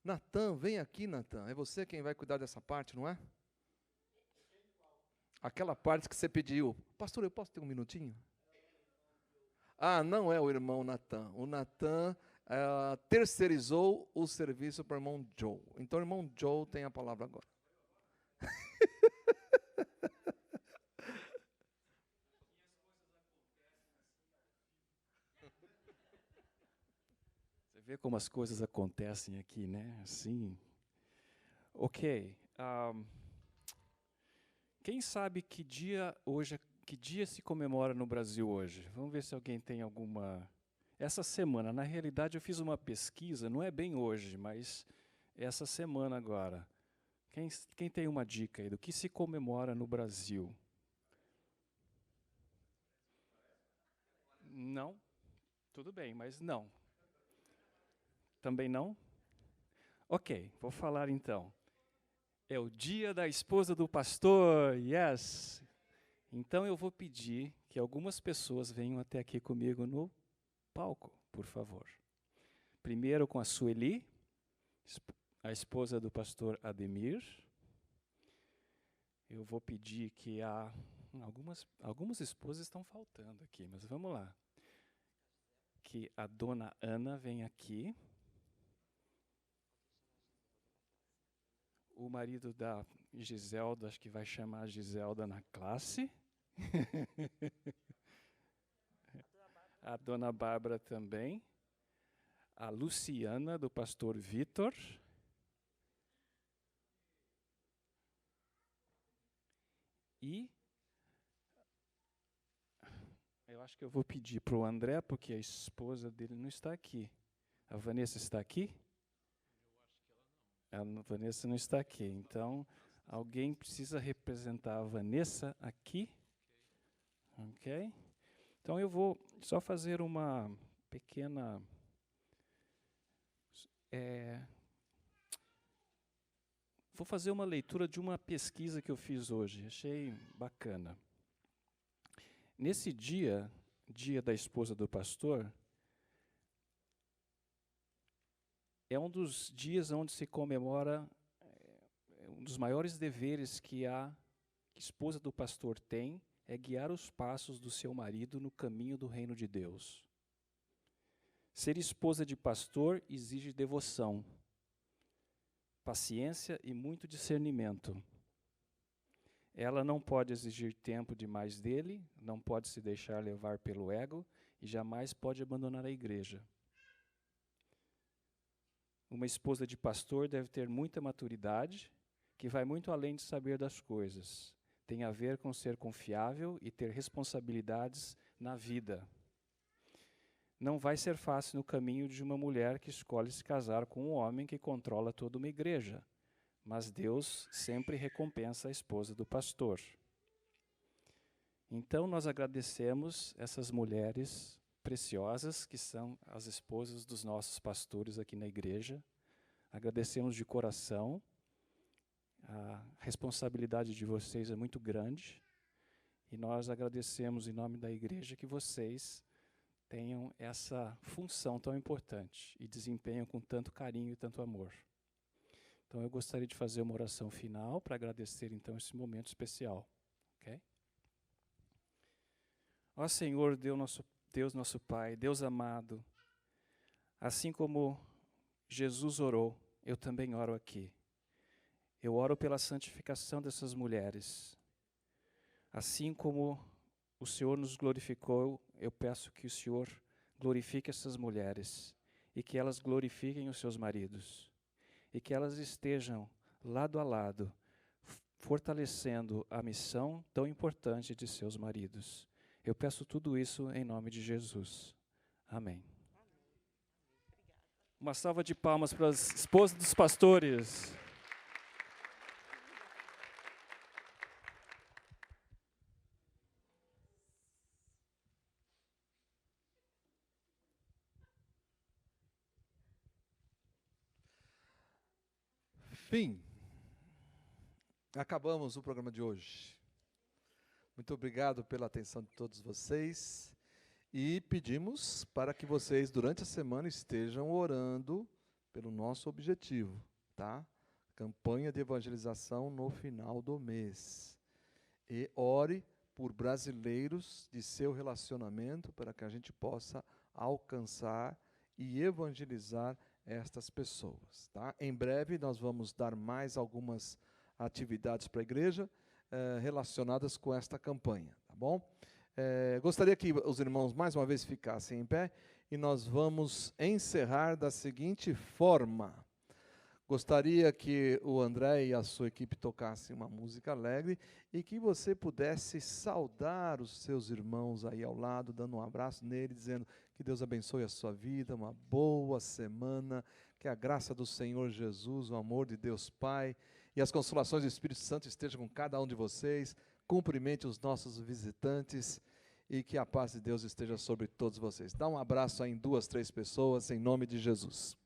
Natan, vem aqui, Natan. É você quem vai cuidar dessa parte, não é? Aquela parte que você pediu. Pastor, eu posso ter um minutinho? Não é o irmão Natan. O Natan terceirizou o serviço para o irmão Joe. Então o irmão Joe tem a palavra agora. Você vê como as coisas acontecem aqui, né? Assim. Ok. Quem sabe que dia se comemora no Brasil hoje? Vamos ver se alguém tem alguma... Essa semana, na realidade, eu fiz uma pesquisa, não é bem hoje, mas essa semana agora. Quem tem uma dica aí do que se comemora no Brasil? Não? Tudo bem, mas não. Também não? Ok, vou falar então. É o dia da esposa do pastor, yes! Então eu vou pedir que algumas pessoas venham até aqui comigo no palco, por favor. Primeiro com a Sueli, a esposa do pastor Ademir. Eu vou pedir que algumas esposas estão faltando aqui, mas vamos lá. Que a dona Ana venha aqui. O marido da Giselda, acho que vai chamar a Giselda na classe. A dona Bárbara também. A Luciana, do pastor Vitor. E eu acho que eu vou pedir para o André, porque a esposa dele não está aqui. A Vanessa está aqui? A Vanessa não está aqui, então alguém precisa representar a Vanessa aqui. Ok? Então eu vou só fazer uma pequena... Vou fazer uma leitura de uma pesquisa que eu fiz hoje, achei bacana. Nesse dia da esposa do pastor, é um dos dias onde se comemora um dos maiores deveres que a esposa do pastor tem, é guiar os passos do seu marido no caminho do reino de Deus. Ser esposa de pastor exige devoção, paciência e muito discernimento. Ela não pode exigir tempo demais dele, não pode se deixar levar pelo ego e jamais pode abandonar a igreja. Uma esposa de pastor deve ter muita maturidade, que vai muito além de saber das coisas. Tem a ver com ser confiável e ter responsabilidades na vida. Não vai ser fácil no caminho de uma mulher que escolhe se casar com um homem que controla toda uma igreja, mas Deus sempre recompensa a esposa do pastor. Então, nós agradecemos essas mulheres preciosas, que são as esposas dos nossos pastores aqui na igreja. Agradecemos de coração. A responsabilidade de vocês é muito grande. E nós agradecemos em nome da igreja que vocês tenham essa função tão importante e desempenham com tanto carinho e tanto amor. Então, eu gostaria de fazer uma oração final para agradecer, então, esse momento especial. Ok? Ó Senhor, Deus nosso Pai, Deus amado, assim como Jesus orou, eu também oro aqui. Eu oro pela santificação dessas mulheres. Assim como o Senhor nos glorificou, eu peço que o Senhor glorifique essas mulheres e que elas glorifiquem os seus maridos e que elas estejam lado a lado, fortalecendo a missão tão importante de seus maridos. Eu peço tudo isso em nome de Jesus. Amém. Uma salva de palmas para as esposas dos pastores. Fim. Acabamos o programa de hoje. Muito obrigado pela atenção de todos vocês e pedimos para que vocês durante a semana estejam orando pelo nosso objetivo, tá? Campanha de evangelização no final do mês. E ore por brasileiros de seu relacionamento para que a gente possa alcançar e evangelizar estas pessoas, tá? Em breve nós vamos dar mais algumas atividades para a igreja relacionadas com esta campanha, tá bom? Gostaria que os irmãos mais uma vez ficassem em pé e nós vamos encerrar da seguinte forma. Gostaria que o André e a sua equipe tocassem uma música alegre e que você pudesse saudar os seus irmãos aí ao lado, dando um abraço nele, dizendo que Deus abençoe a sua vida, uma boa semana, que a graça do Senhor Jesus, o amor de Deus Pai e as consolações do Espírito Santo estejam com cada um de vocês. Cumprimente os nossos visitantes e que a paz de Deus esteja sobre todos vocês. Dá um abraço aí em 2, 3 pessoas, em nome de Jesus.